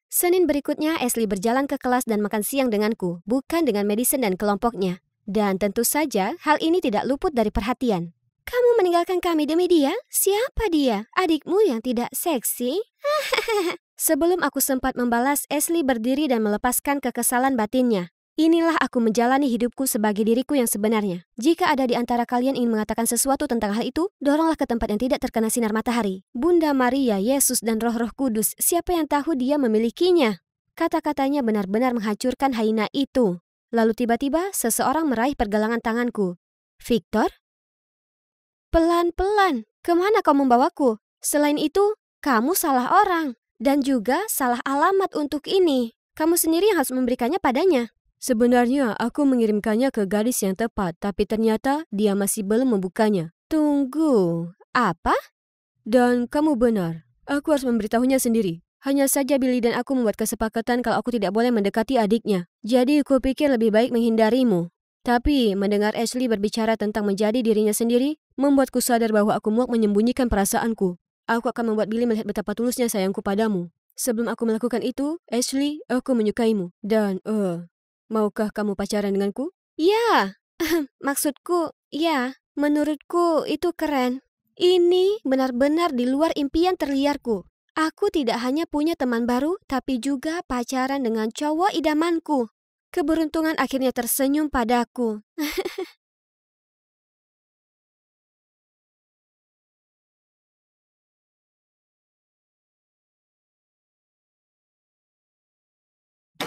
Senin berikutnya, Ashley berjalan ke kelas dan makan siang denganku, bukan dengan Madison dan kelompoknya. Dan tentu saja, hal ini tidak luput dari perhatian. Kamu meninggalkan kami demi dia? Siapa dia? Adikmu yang tidak seksi? Sebelum aku sempat membalas, Ashley berdiri dan melepaskan kekesalan batinnya. Inilah aku menjalani hidupku sebagai diriku yang sebenarnya. Jika ada di antara kalian ingin mengatakan sesuatu tentang hal itu, doronglah ke tempat yang tidak terkena sinar matahari. Bunda Maria, Yesus, dan Roh-Roh Kudus, siapa yang tahu dia memilikinya? Kata-katanya benar-benar menghancurkan hyena itu. Lalu tiba-tiba seseorang meraih pergelangan tanganku. Victor? Pelan-pelan, kemana kau membawaku? Selain itu, kamu salah orang. Dan juga salah alamat untuk ini. Kamu sendiri yang harus memberikannya padanya. Sebenarnya aku mengirimkannya ke gadis yang tepat, tapi ternyata dia masih belum membukanya. Tunggu, apa? Dan kamu benar, aku harus memberitahunya sendiri. Hanya saja Billy dan aku membuat kesepakatan kalau aku tidak boleh mendekati adiknya. Jadi aku pikir lebih baik menghindarimu. Tapi mendengar Ashley berbicara tentang menjadi dirinya sendiri, membuatku sadar bahwa aku muak menyembunyikan perasaanku. Aku akan membuat Billy melihat betapa tulusnya sayangku padamu. Sebelum aku melakukan itu, Ashley, aku menyukaimu. Dan, maukah kamu pacaran denganku? Ya, maksudku, ya, menurutku itu keren. Ini benar-benar di luar impian terliarku. Aku tidak hanya punya teman baru, tapi juga pacaran dengan cowok idamanku. Keberuntungan akhirnya tersenyum padaku.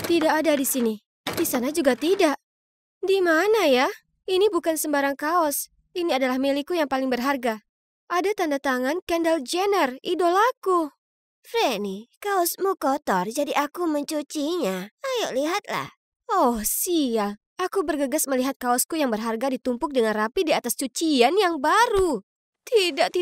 Tidak ada di sini. Di sana juga tidak. Di mana ya? Ini bukan sembarang kaos. Ini adalah milikku yang paling berharga. Ada tanda tangan Kendall Jenner, idolaku. Franny, kaosmu kotor jadi aku mencucinya. Ayo lihatlah. Oh, sial. Aku bergegas melihat kaosku yang berharga ditumpuk dengan rapi di atas cucian yang baru. Tidak.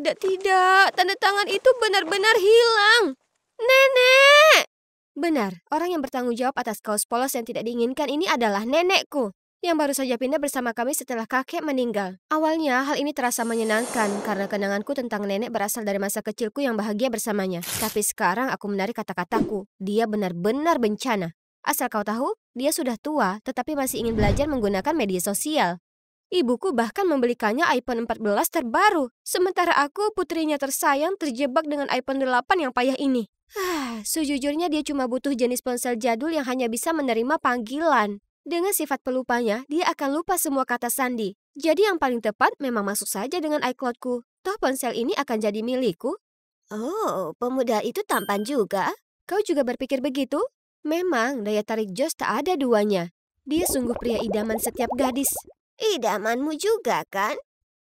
Tanda tangan itu benar-benar hilang. Nenek! Benar, orang yang bertanggung jawab atas kaos polos yang tidak diinginkan ini adalah nenekku, yang baru saja pindah bersama kami setelah kakek meninggal. Awalnya hal ini terasa menyenangkan karena kenanganku tentang nenek berasal dari masa kecilku yang bahagia bersamanya. Tapi sekarang aku menarik kata-kataku, dia benar-benar bencana. Asal kau tahu, dia sudah tua tetapi masih ingin belajar menggunakan media sosial. Ibuku bahkan membelikannya iPhone 14 terbaru, sementara aku, putrinya tersayang, terjebak dengan iPhone 8 yang payah ini. Sejujurnya dia cuma butuh jenis ponsel jadul yang hanya bisa menerima panggilan. Dengan sifat pelupanya, dia akan lupa semua kata sandi. Jadi yang paling tepat memang masuk saja dengan iCloud-ku. Toh ponsel ini akan jadi milikku. Oh, pemuda itu tampan juga. Kau juga berpikir begitu? Memang, daya tarik Josh tak ada duanya. Dia sungguh pria idaman setiap gadis. Idamanmu juga kan?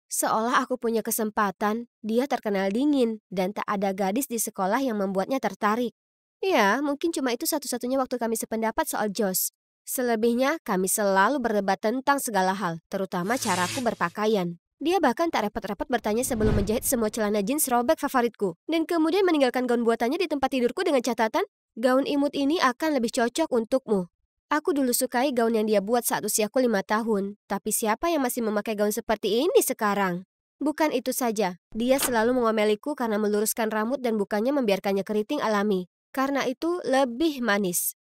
Seolah aku punya kesempatan, dia terkenal dingin dan tak ada gadis di sekolah yang membuatnya tertarik. Ya, mungkin cuma itu satu-satunya waktu kami sependapat soal Josh. Selebihnya, kami selalu berdebat tentang segala hal, terutama caraku berpakaian. Dia bahkan tak repot-repot bertanya sebelum menjahit semua celana jeans robek favoritku. Dan kemudian meninggalkan gaun buatannya di tempat tidurku dengan catatan, gaun imut ini akan lebih cocok untukmu. Aku dulu sukai gaun yang dia buat saat usiaku 5 tahun. Tapi siapa yang masih memakai gaun seperti ini sekarang? Bukan itu saja, dia selalu mengomeliku karena meluruskan rambut dan bukannya membiarkannya keriting alami. Karena itu lebih manis.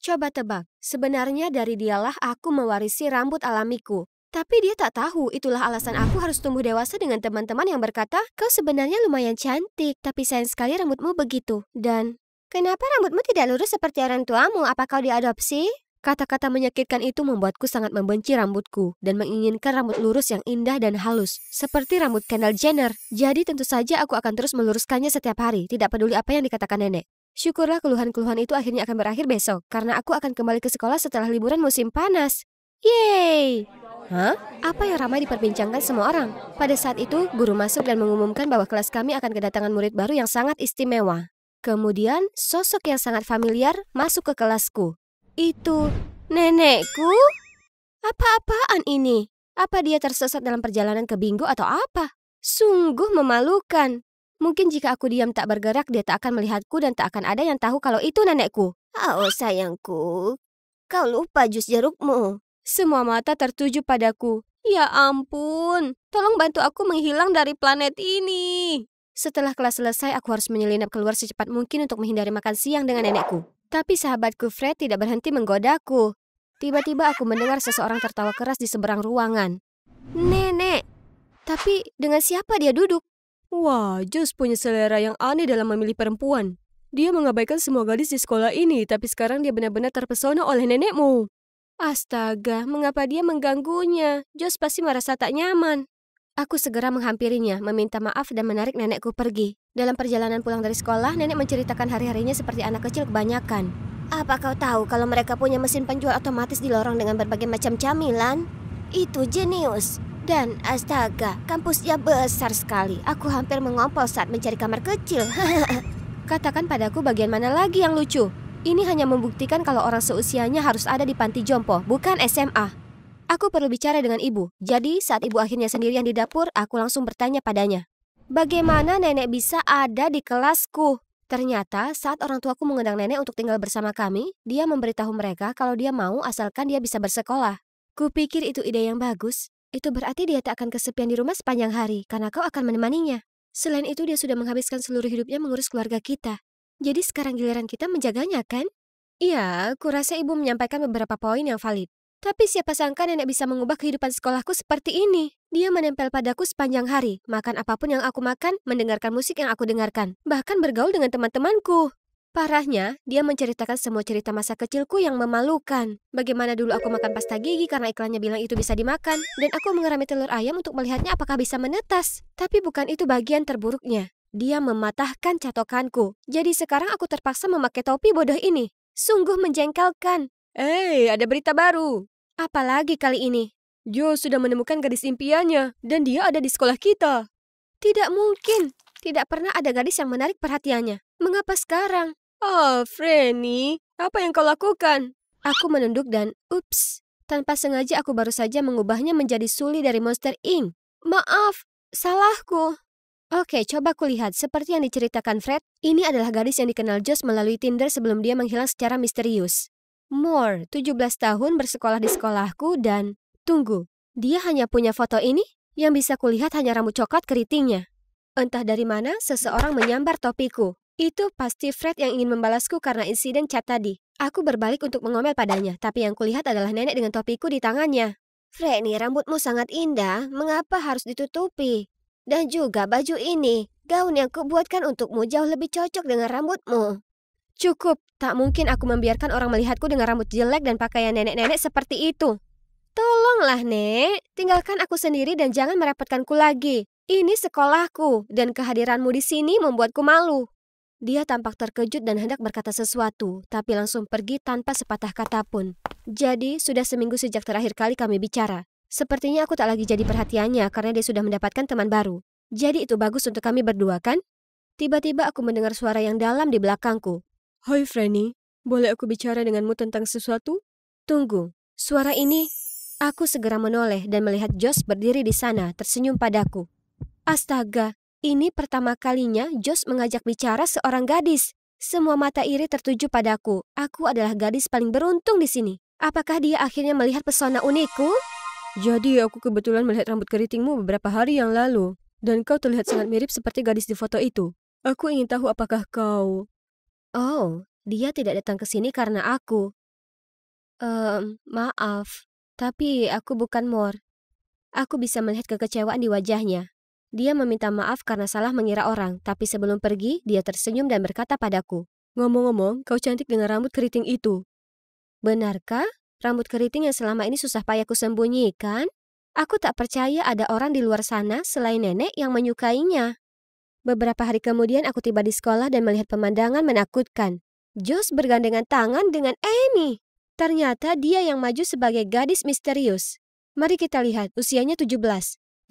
Coba tebak, sebenarnya dari dialah aku mewarisi rambut alamiku. Tapi dia tak tahu itulah alasan aku harus tumbuh dewasa dengan teman-teman yang berkata, kau sebenarnya lumayan cantik, tapi sayang sekali rambutmu begitu. Dan, kenapa rambutmu tidak lurus seperti orang tuamu? Apa kau diadopsi? Kata-kata menyakitkan itu membuatku sangat membenci rambutku dan menginginkan rambut lurus yang indah dan halus, seperti rambut Kendall Jenner. Jadi tentu saja aku akan terus meluruskannya setiap hari, tidak peduli apa yang dikatakan nenek. Syukurlah keluhan-keluhan itu akhirnya akan berakhir besok, karena aku akan kembali ke sekolah setelah liburan musim panas. Yeay! Hah? Apa yang ramai diperbincangkan semua orang? Pada saat itu, guru masuk dan mengumumkan bahwa kelas kami akan kedatangan murid baru yang sangat istimewa. Kemudian, sosok yang sangat familiar masuk ke kelasku. Itu nenekku? Apa-apaan ini? Apa dia tersesat dalam perjalanan ke bingo atau apa? Sungguh memalukan. Mungkin jika aku diam tak bergerak, dia tak akan melihatku dan tak akan ada yang tahu kalau itu nenekku. Oh sayangku, kau lupa jus jerukmu. Semua mata tertuju padaku. Ya ampun, tolong bantu aku menghilang dari planet ini. Setelah kelas selesai, aku harus menyelinap keluar secepat mungkin untuk menghindari makan siang dengan nenekku. Tapi sahabatku Fred tidak berhenti menggodaku. Tiba-tiba aku mendengar seseorang tertawa keras di seberang ruangan. Nenek! Tapi dengan siapa dia duduk? Wah, Josh punya selera yang aneh dalam memilih perempuan. Dia mengabaikan semua gadis di sekolah ini, tapi sekarang dia benar-benar terpesona oleh nenekmu. Astaga, mengapa dia mengganggunya? Josh pasti merasa tak nyaman. Aku segera menghampirinya, meminta maaf dan menarik nenekku pergi. Dalam perjalanan pulang dari sekolah, nenek menceritakan hari-harinya seperti anak kecil kebanyakan. Apa kau tahu kalau mereka punya mesin penjual otomatis di lorong dengan berbagai macam camilan? Itu jenius. Dan astaga, kampusnya besar sekali. Aku hampir mengompol saat mencari kamar kecil. Katakan padaku bagian mana lagi yang lucu? Ini hanya membuktikan kalau orang seusianya harus ada di panti jompo, bukan SMA. Aku perlu bicara dengan ibu. Jadi saat ibu akhirnya sendirian di dapur, aku langsung bertanya padanya. Bagaimana nenek bisa ada di kelasku? Ternyata saat orang tuaku mengundang nenek untuk tinggal bersama kami, dia memberitahu mereka kalau dia mau asalkan dia bisa bersekolah. Kupikir itu ide yang bagus. Itu berarti dia tak akan kesepian di rumah sepanjang hari, karena kau akan menemaninya. Selain itu dia sudah menghabiskan seluruh hidupnya mengurus keluarga kita. Jadi sekarang giliran kita menjaganya, kan? Iya, kurasa ibu menyampaikan beberapa poin yang valid. Tapi siapa sangka nenek bisa mengubah kehidupan sekolahku seperti ini. Dia menempel padaku sepanjang hari, makan apapun yang aku makan, mendengarkan musik yang aku dengarkan, bahkan bergaul dengan teman-temanku. Parahnya, dia menceritakan semua cerita masa kecilku yang memalukan. Bagaimana dulu aku makan pasta gigi karena iklannya bilang itu bisa dimakan, dan aku mengerami telur ayam untuk melihatnya apakah bisa menetas. Tapi bukan itu bagian terburuknya. Dia mematahkan catokanku. Jadi sekarang aku terpaksa memakai topi bodoh ini. Sungguh menjengkelkan. Ada berita baru. Apalagi kali ini? Joe sudah menemukan gadis impiannya dan dia ada di sekolah kita. Tidak mungkin. Tidak pernah ada gadis yang menarik perhatiannya. Mengapa sekarang? Franny, apa yang kau lakukan? Aku menunduk dan ups. Tanpa sengaja aku baru saja mengubahnya menjadi Sully dari Monster Inc. Maaf, salahku. Oke, coba kulihat. Seperti yang diceritakan Fred, ini adalah gadis yang dikenal Josh melalui Tinder sebelum dia menghilang secara misterius. Moore, 17 tahun, bersekolah di sekolahku dan... Tunggu, dia hanya punya foto ini? Yang bisa kulihat hanya rambut coklat keritingnya. Entah dari mana seseorang menyambar topiku. Itu pasti Fred yang ingin membalasku karena insiden chat tadi. Aku berbalik untuk mengomel padanya, tapi yang kulihat adalah nenek dengan topiku di tangannya. Freddy, rambutmu sangat indah. Mengapa harus ditutupi? Dan juga baju ini, gaun yang kubuatkan untukmu jauh lebih cocok dengan rambutmu. Cukup, tak mungkin aku membiarkan orang melihatku dengan rambut jelek dan pakaian nenek-nenek seperti itu. Tolonglah, Nek. Tinggalkan aku sendiri dan jangan merepotkanku lagi. Ini sekolahku, dan kehadiranmu di sini membuatku malu. Dia tampak terkejut dan hendak berkata sesuatu, tapi langsung pergi tanpa sepatah kata pun. Jadi, sudah seminggu sejak terakhir kali kami bicara. Sepertinya aku tak lagi jadi perhatiannya karena dia sudah mendapatkan teman baru. Jadi itu bagus untuk kami berdua, kan? Tiba-tiba aku mendengar suara yang dalam di belakangku. Hai, Franny. Boleh aku bicara denganmu tentang sesuatu? Tunggu, suara ini... Aku segera menoleh dan melihat Josh berdiri di sana, tersenyum padaku. Astaga, ini pertama kalinya Josh mengajak bicara seorang gadis. Semua mata iri tertuju padaku. Aku adalah gadis paling beruntung di sini. Apakah dia akhirnya melihat pesona unikku? Jadi aku kebetulan melihat rambut keritingmu beberapa hari yang lalu. Dan kau terlihat sangat mirip seperti gadis di foto itu. Aku ingin tahu apakah kau... Oh, dia tidak datang ke sini karena aku. Maaf. Tapi aku bukan Moore. Aku bisa melihat kekecewaan di wajahnya. Dia meminta maaf karena salah mengira orang, tapi sebelum pergi, dia tersenyum dan berkata padaku, ngomong-ngomong, kau cantik dengan rambut keriting itu. Benarkah? Rambut keriting yang selama ini susah payah kusembunyikan? Aku tak percaya ada orang di luar sana selain nenek yang menyukainya. Beberapa hari kemudian aku tiba di sekolah dan melihat pemandangan menakutkan. Josh bergandengan tangan dengan Amy. Ternyata dia yang maju sebagai gadis misterius. Mari kita lihat, usianya 17.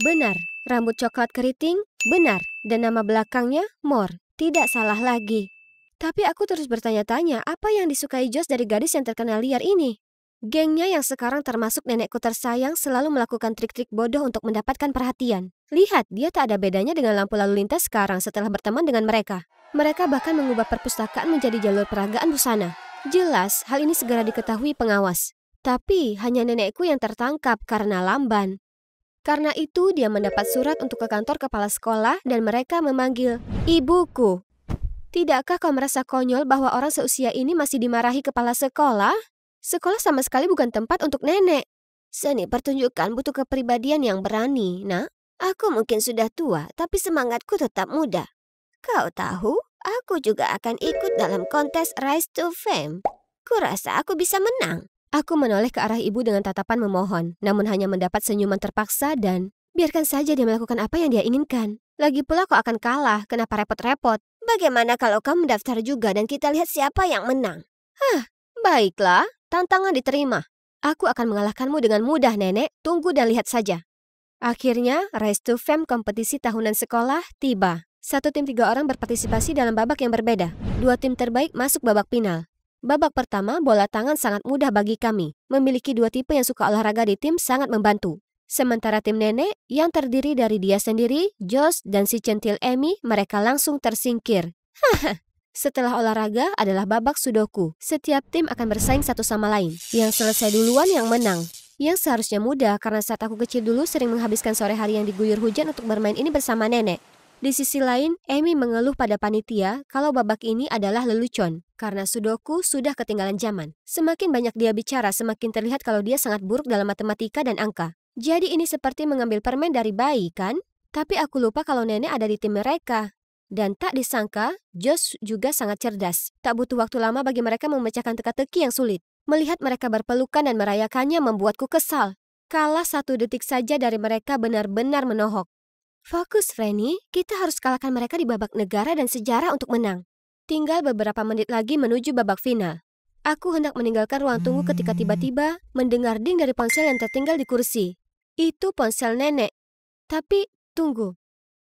Benar, rambut coklat keriting, benar. Dan nama belakangnya, Moore. Tidak salah lagi. Tapi aku terus bertanya-tanya, apa yang disukai Josh dari gadis yang terkenal liar ini? Gengnya yang sekarang termasuk nenekku tersayang selalu melakukan trik-trik bodoh untuk mendapatkan perhatian. Lihat, dia tak ada bedanya dengan lampu lalu lintas sekarang setelah berteman dengan mereka. Mereka bahkan mengubah perpustakaan menjadi jalur peragaan busana. Jelas, hal ini segera diketahui pengawas. Tapi, hanya nenekku yang tertangkap karena lamban. Karena itu, dia mendapat surat untuk ke kantor kepala sekolah dan mereka memanggil ibuku. Tidakkah kau merasa konyol bahwa orang seusia ini masih dimarahi kepala sekolah? Sekolah sama sekali bukan tempat untuk nenek. Seni pertunjukan butuh kepribadian yang berani, nak. Aku mungkin sudah tua, tapi semangatku tetap muda. Kau tahu? Aku juga akan ikut dalam kontes Rise to Fame. Kurasa aku bisa menang. Aku menoleh ke arah ibu dengan tatapan memohon, namun hanya mendapat senyuman terpaksa dan biarkan saja dia melakukan apa yang dia inginkan. Lagi pula kau akan kalah, kenapa repot-repot? Bagaimana kalau kau mendaftar juga dan kita lihat siapa yang menang? Baiklah, tantangan diterima. Aku akan mengalahkanmu dengan mudah, Nenek. Tunggu dan lihat saja. Akhirnya, Rise to Fame kompetisi tahunan sekolah tiba. 1 tim 3 orang berpartisipasi dalam babak yang berbeda. 2 tim terbaik masuk babak final. Babak pertama, bola tangan sangat mudah bagi kami. Memiliki 2 tipe yang suka olahraga di tim sangat membantu. Sementara tim nenek, yang terdiri dari dia sendiri, Josh, dan si centil Amy, mereka langsung tersingkir. Setelah olahraga adalah babak sudoku. Setiap tim akan bersaing satu sama lain. Yang selesai duluan yang menang. Yang seharusnya mudah karena saat aku kecil dulu sering menghabiskan sore hari yang diguyur hujan untuk bermain ini bersama nenek. Di sisi lain, Amy mengeluh pada panitia kalau babak ini adalah lelucon karena sudoku sudah ketinggalan zaman. Semakin banyak dia bicara, semakin terlihat kalau dia sangat buruk dalam matematika dan angka. Jadi ini seperti mengambil permen dari bayi, kan? Tapi aku lupa kalau nenek ada di tim mereka. Dan tak disangka, Josh juga sangat cerdas. Tak butuh waktu lama bagi mereka memecahkan teka-teki yang sulit. Melihat mereka berpelukan dan merayakannya membuatku kesal. Kalah 1 detik saja dari mereka benar-benar menohok. Fokus, Franny. Kita harus kalahkan mereka di babak negara dan sejarah untuk menang. Tinggal beberapa menit lagi menuju babak final. Aku hendak meninggalkan ruang tunggu ketika tiba-tiba mendengar ding dari ponsel yang tertinggal di kursi. Itu ponsel nenek. Tapi, tunggu.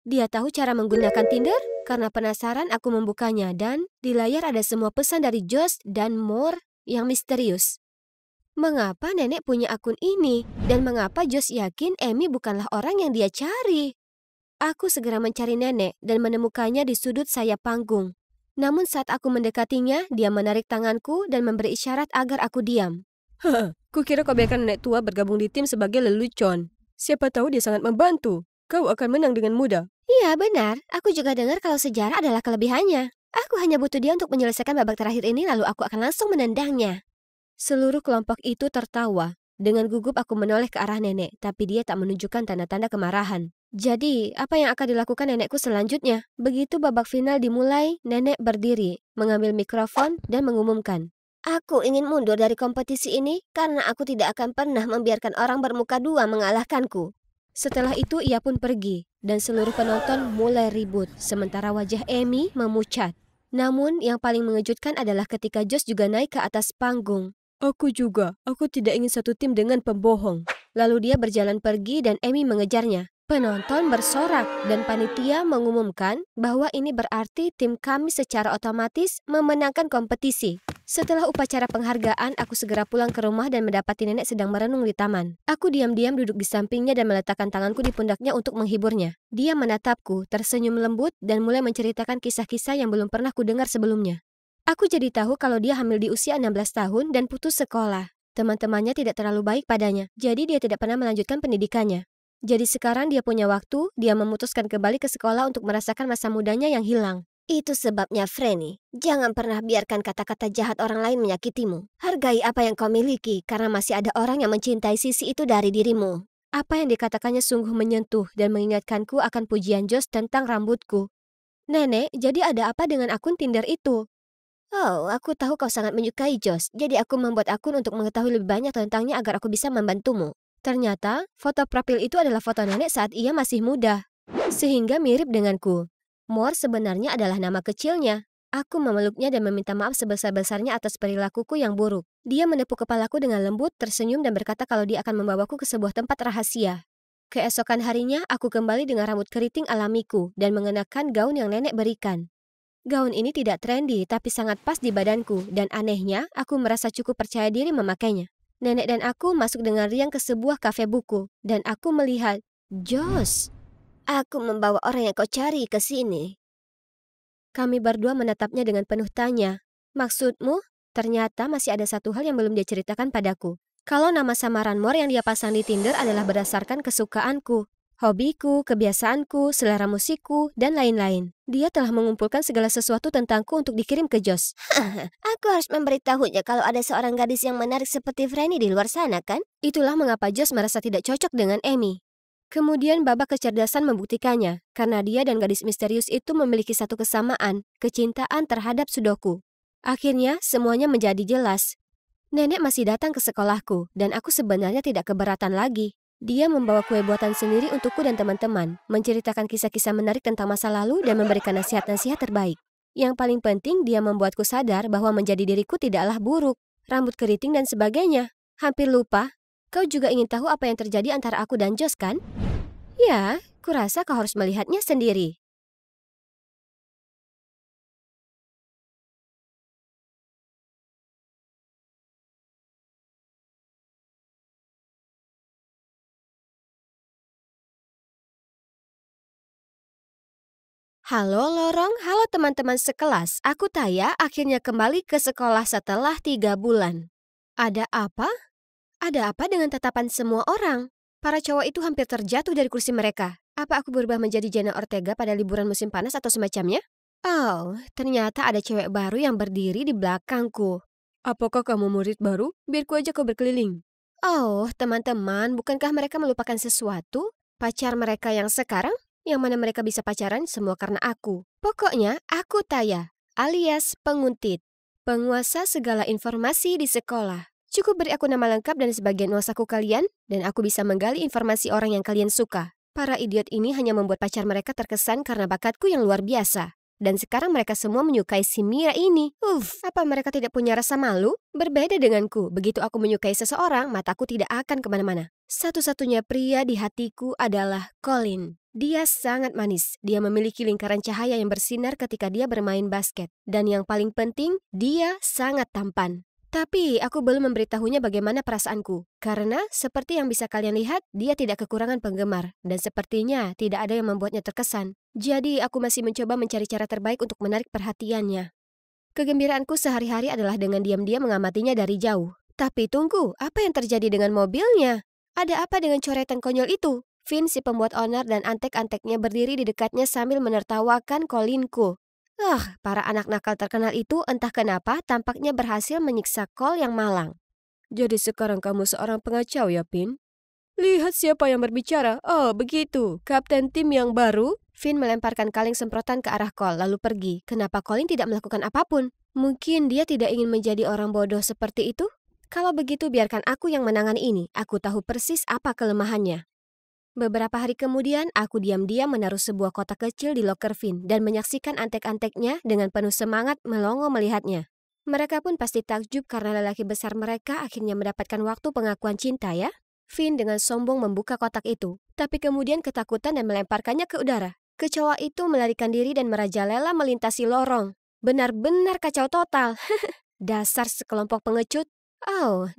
Dia tahu cara menggunakan Tinder? Karena penasaran aku membukanya dan di layar ada semua pesan dari Josh dan Moore yang misterius. Mengapa nenek punya akun ini? Dan mengapa Josh yakin Amy bukanlah orang yang dia cari? Aku segera mencari nenek dan menemukannya di sudut sayap panggung. Namun saat aku mendekatinya, dia menarik tanganku dan memberi isyarat agar aku diam. Kukira kau biarkan nenek tua bergabung di tim sebagai lelucon. Siapa tahu dia sangat membantu. Kau akan menang dengan mudah. Iya benar, aku juga dengar kalau sejarah adalah kelebihannya. Aku hanya butuh dia untuk menyelesaikan babak terakhir ini lalu aku akan langsung menendangnya. Seluruh kelompok itu tertawa. Dengan gugup aku menoleh ke arah nenek, tapi dia tak menunjukkan tanda-tanda kemarahan. Jadi, apa yang akan dilakukan nenekku selanjutnya? Begitu babak final dimulai, nenek berdiri, mengambil mikrofon dan mengumumkan. Aku ingin mundur dari kompetisi ini karena aku tidak akan pernah membiarkan orang bermuka dua mengalahkanku. Setelah itu ia pun pergi, dan seluruh penonton mulai ribut, sementara wajah Amy memucat. Namun yang paling mengejutkan adalah ketika Josh juga naik ke atas panggung. Aku juga, aku tidak ingin satu tim dengan pembohong. Lalu dia berjalan pergi dan Amy mengejarnya. Penonton bersorak dan panitia mengumumkan bahwa ini berarti tim kami secara otomatis memenangkan kompetisi. Setelah upacara penghargaan, aku segera pulang ke rumah dan mendapati nenek sedang merenung di taman. Aku diam-diam duduk di sampingnya dan meletakkan tanganku di pundaknya untuk menghiburnya. Dia menatapku, tersenyum lembut dan mulai menceritakan kisah-kisah yang belum pernah kudengar sebelumnya. Aku jadi tahu kalau dia hamil di usia 16 tahun dan putus sekolah. Teman-temannya tidak terlalu baik padanya, jadi dia tidak pernah melanjutkan pendidikannya. Jadi sekarang dia punya waktu, dia memutuskan kembali ke sekolah untuk merasakan masa mudanya yang hilang. Itu sebabnya, Franny, jangan pernah biarkan kata-kata jahat orang lain menyakitimu. Hargai apa yang kau miliki, karena masih ada orang yang mencintai sisi itu dari dirimu. Apa yang dikatakannya sungguh menyentuh dan mengingatkanku akan pujian Josh tentang rambutku. Nenek, jadi ada apa dengan akun Tinder itu? Oh, aku tahu kau sangat menyukai Josh, jadi aku membuat akun untuk mengetahui lebih banyak tentangnya agar aku bisa membantumu. Ternyata, foto profil itu adalah foto nenek saat ia masih muda, sehingga mirip denganku. Moore sebenarnya adalah nama kecilnya. Aku memeluknya dan meminta maaf sebesar-besarnya atas perilakuku yang buruk. Dia menepuk kepalaku dengan lembut, tersenyum dan berkata kalau dia akan membawaku ke sebuah tempat rahasia. Keesokan harinya, aku kembali dengan rambut keriting alamiku dan mengenakan gaun yang nenek berikan. Gaun ini tidak trendy, tapi sangat pas di badanku, dan anehnya, aku merasa cukup percaya diri memakainya. Nenek dan aku masuk dengan riang ke sebuah kafe buku, dan aku melihat Josh. Aku membawa orang yang kau cari ke sini. Kami berdua menatapnya dengan penuh tanya. Maksudmu? Ternyata masih ada satu hal yang belum dia ceritakan padaku. Kalau nama samaran Moore yang dia pasang di Tinder adalah berdasarkan kesukaanku, hobiku, kebiasaanku, selera musikku, dan lain-lain. Dia telah mengumpulkan segala sesuatu tentangku untuk dikirim ke Josh. Aku harus memberitahunya kalau ada seorang gadis yang menarik seperti Franny di luar sana, kan? Itulah mengapa Josh merasa tidak cocok dengan Amy. Kemudian babak kecerdasan membuktikannya, karena dia dan gadis misterius itu memiliki satu kesamaan, kecintaan terhadap Sudoku. Akhirnya, semuanya menjadi jelas. Nenek masih datang ke sekolahku, dan aku sebenarnya tidak keberatan lagi. Dia membawa kue buatan sendiri untukku dan teman-teman, menceritakan kisah-kisah menarik tentang masa lalu dan memberikan nasihat-nasihat terbaik. Yang paling penting, dia membuatku sadar bahwa menjadi diriku tidaklah buruk, rambut keriting dan sebagainya. Hampir lupa, kau juga ingin tahu apa yang terjadi antara aku dan Josh, kan? Ya, kurasa kau harus melihatnya sendiri. Halo Lorong, halo teman-teman sekelas. Aku Taya akhirnya kembali ke sekolah setelah 3 bulan. Ada apa? Ada apa dengan tatapan semua orang? Para cowok itu hampir terjatuh dari kursi mereka. Apa aku berubah menjadi Jenna Ortega pada liburan musim panas atau semacamnya? Oh, ternyata ada cewek baru yang berdiri di belakangku. Apakah kamu murid baru? Biarku aja kau berkeliling. Oh, teman-teman, bukankah mereka melupakan sesuatu? Pacar mereka yang sekarang? Yang mana mereka bisa pacaran semua karena aku. Pokoknya, aku Taya, alias penguntit. Penguasa segala informasi di sekolah. Cukup beri aku nama lengkap dan sebagian uang saku kalian, dan aku bisa menggali informasi orang yang kalian suka. Para idiot ini hanya membuat pacar mereka terkesan karena bakatku yang luar biasa. Dan sekarang mereka semua menyukai si Mira ini. Apa mereka tidak punya rasa malu? Berbeda denganku, begitu aku menyukai seseorang, mataku tidak akan kemana-mana. Satu-satunya pria di hatiku adalah Colin. Dia sangat manis. Dia memiliki lingkaran cahaya yang bersinar ketika dia bermain basket. Dan yang paling penting, dia sangat tampan. Tapi aku belum memberitahunya bagaimana perasaanku. Karena seperti yang bisa kalian lihat, dia tidak kekurangan penggemar. Dan sepertinya tidak ada yang membuatnya terkesan. Jadi aku masih mencoba mencari cara terbaik untuk menarik perhatiannya. Kegembiraanku sehari-hari adalah dengan diam-diam mengamatinya dari jauh. Tapi tunggu, apa yang terjadi dengan mobilnya? Ada apa dengan coretan konyol itu? Finn, si pembuat onar dan antek-anteknya berdiri di dekatnya sambil menertawakan Colinku. Para anak nakal terkenal itu entah kenapa tampaknya berhasil menyiksa Cole yang malang. Jadi sekarang kamu seorang pengacau ya, Finn? Lihat siapa yang berbicara. Oh, begitu. Kapten tim yang baru? Finn melemparkan kaleng semprotan ke arah Cole lalu pergi. Kenapa Colin tidak melakukan apapun? Mungkin dia tidak ingin menjadi orang bodoh seperti itu? Kalau begitu biarkan aku yang menangani ini. Aku tahu persis apa kelemahannya. Beberapa hari kemudian, aku diam-diam menaruh sebuah kotak kecil di loker Finn dan menyaksikan antek-anteknya dengan penuh semangat melongo melihatnya. Mereka pun pasti takjub karena lelaki besar mereka akhirnya mendapatkan waktu pengakuan cinta ya. Finn dengan sombong membuka kotak itu, tapi kemudian ketakutan dan melemparkannya ke udara. Kecoa itu melarikan diri dan merajalela melintasi lorong. Benar-benar kacau total. Dasar sekelompok pengecut.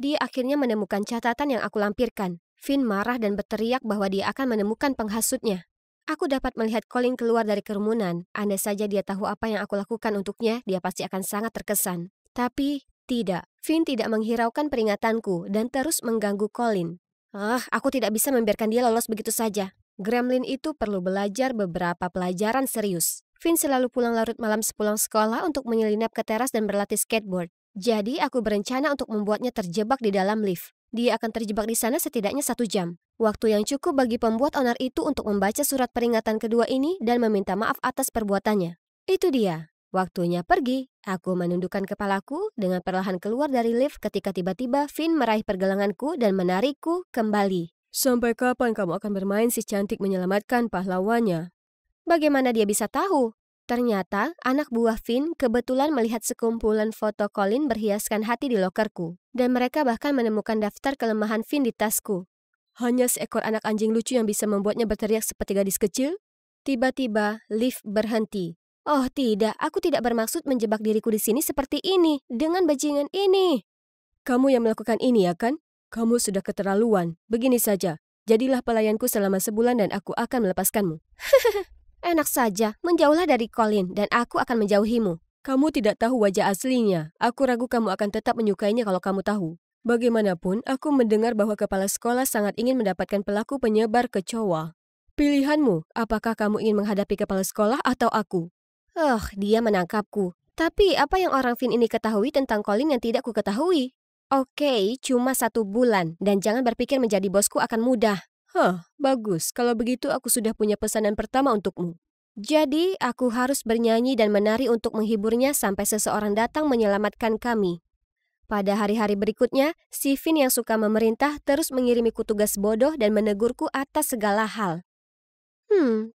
Dia akhirnya menemukan catatan yang aku lampirkan. Finn marah dan berteriak bahwa dia akan menemukan penghasutnya. Aku dapat melihat Colin keluar dari kerumunan. Andai saja dia tahu apa yang aku lakukan untuknya, dia pasti akan sangat terkesan. Tapi tidak. Finn tidak menghiraukan peringatanku dan terus mengganggu Colin. Aku tidak bisa membiarkan dia lolos begitu saja. Gremlin itu perlu belajar beberapa pelajaran serius. Finn selalu pulang larut malam sepulang sekolah untuk menyelinap ke teras dan berlatih skateboard. Jadi aku berencana untuk membuatnya terjebak di dalam lift. Dia akan terjebak di sana setidaknya 1 jam. Waktu yang cukup bagi pembuat onar itu untuk membaca surat peringatan kedua ini dan meminta maaf atas perbuatannya. Itu dia. Waktunya pergi. Aku menundukkan kepalaku dengan perlahan keluar dari lift ketika tiba-tiba Finn meraih pergelanganku dan menarikku kembali. Sampai kapan kamu akan bermain si cantik menyelamatkan pahlawannya? Bagaimana dia bisa tahu? Ternyata, anak buah Finn kebetulan melihat sekumpulan foto Colin berhiaskan hati di lokerku. Dan mereka bahkan menemukan daftar kelemahan Finn di tasku. Hanya seekor anak anjing lucu yang bisa membuatnya berteriak seperti gadis kecil? Tiba-tiba, lift berhenti. Oh tidak, aku tidak bermaksud menjebak diriku di sini seperti ini, dengan bajingan ini. Kamu yang melakukan ini ya kan? Kamu sudah keterlaluan. Begini saja, jadilah pelayanku selama sebulan dan aku akan melepaskanmu. Enak saja, menjauhlah dari Colin dan aku akan menjauhimu. Kamu tidak tahu wajah aslinya. Aku ragu kamu akan tetap menyukainya kalau kamu tahu. Bagaimanapun, aku mendengar bahwa kepala sekolah sangat ingin mendapatkan pelaku penyebar kecoa. Pilihanmu, apakah kamu ingin menghadapi kepala sekolah atau aku? Dia menangkapku. Tapi apa yang orang Finn ini ketahui tentang Colin yang tidak ku ketahui? Oke, cuma 1 bulan dan jangan berpikir menjadi bosku akan mudah. Bagus. Kalau begitu aku sudah punya pesanan pertama untukmu. Jadi, aku harus bernyanyi dan menari untuk menghiburnya sampai seseorang datang menyelamatkan kami. Pada hari-hari berikutnya, si Finn yang suka memerintah terus mengirimiku tugas bodoh dan menegurku atas segala hal.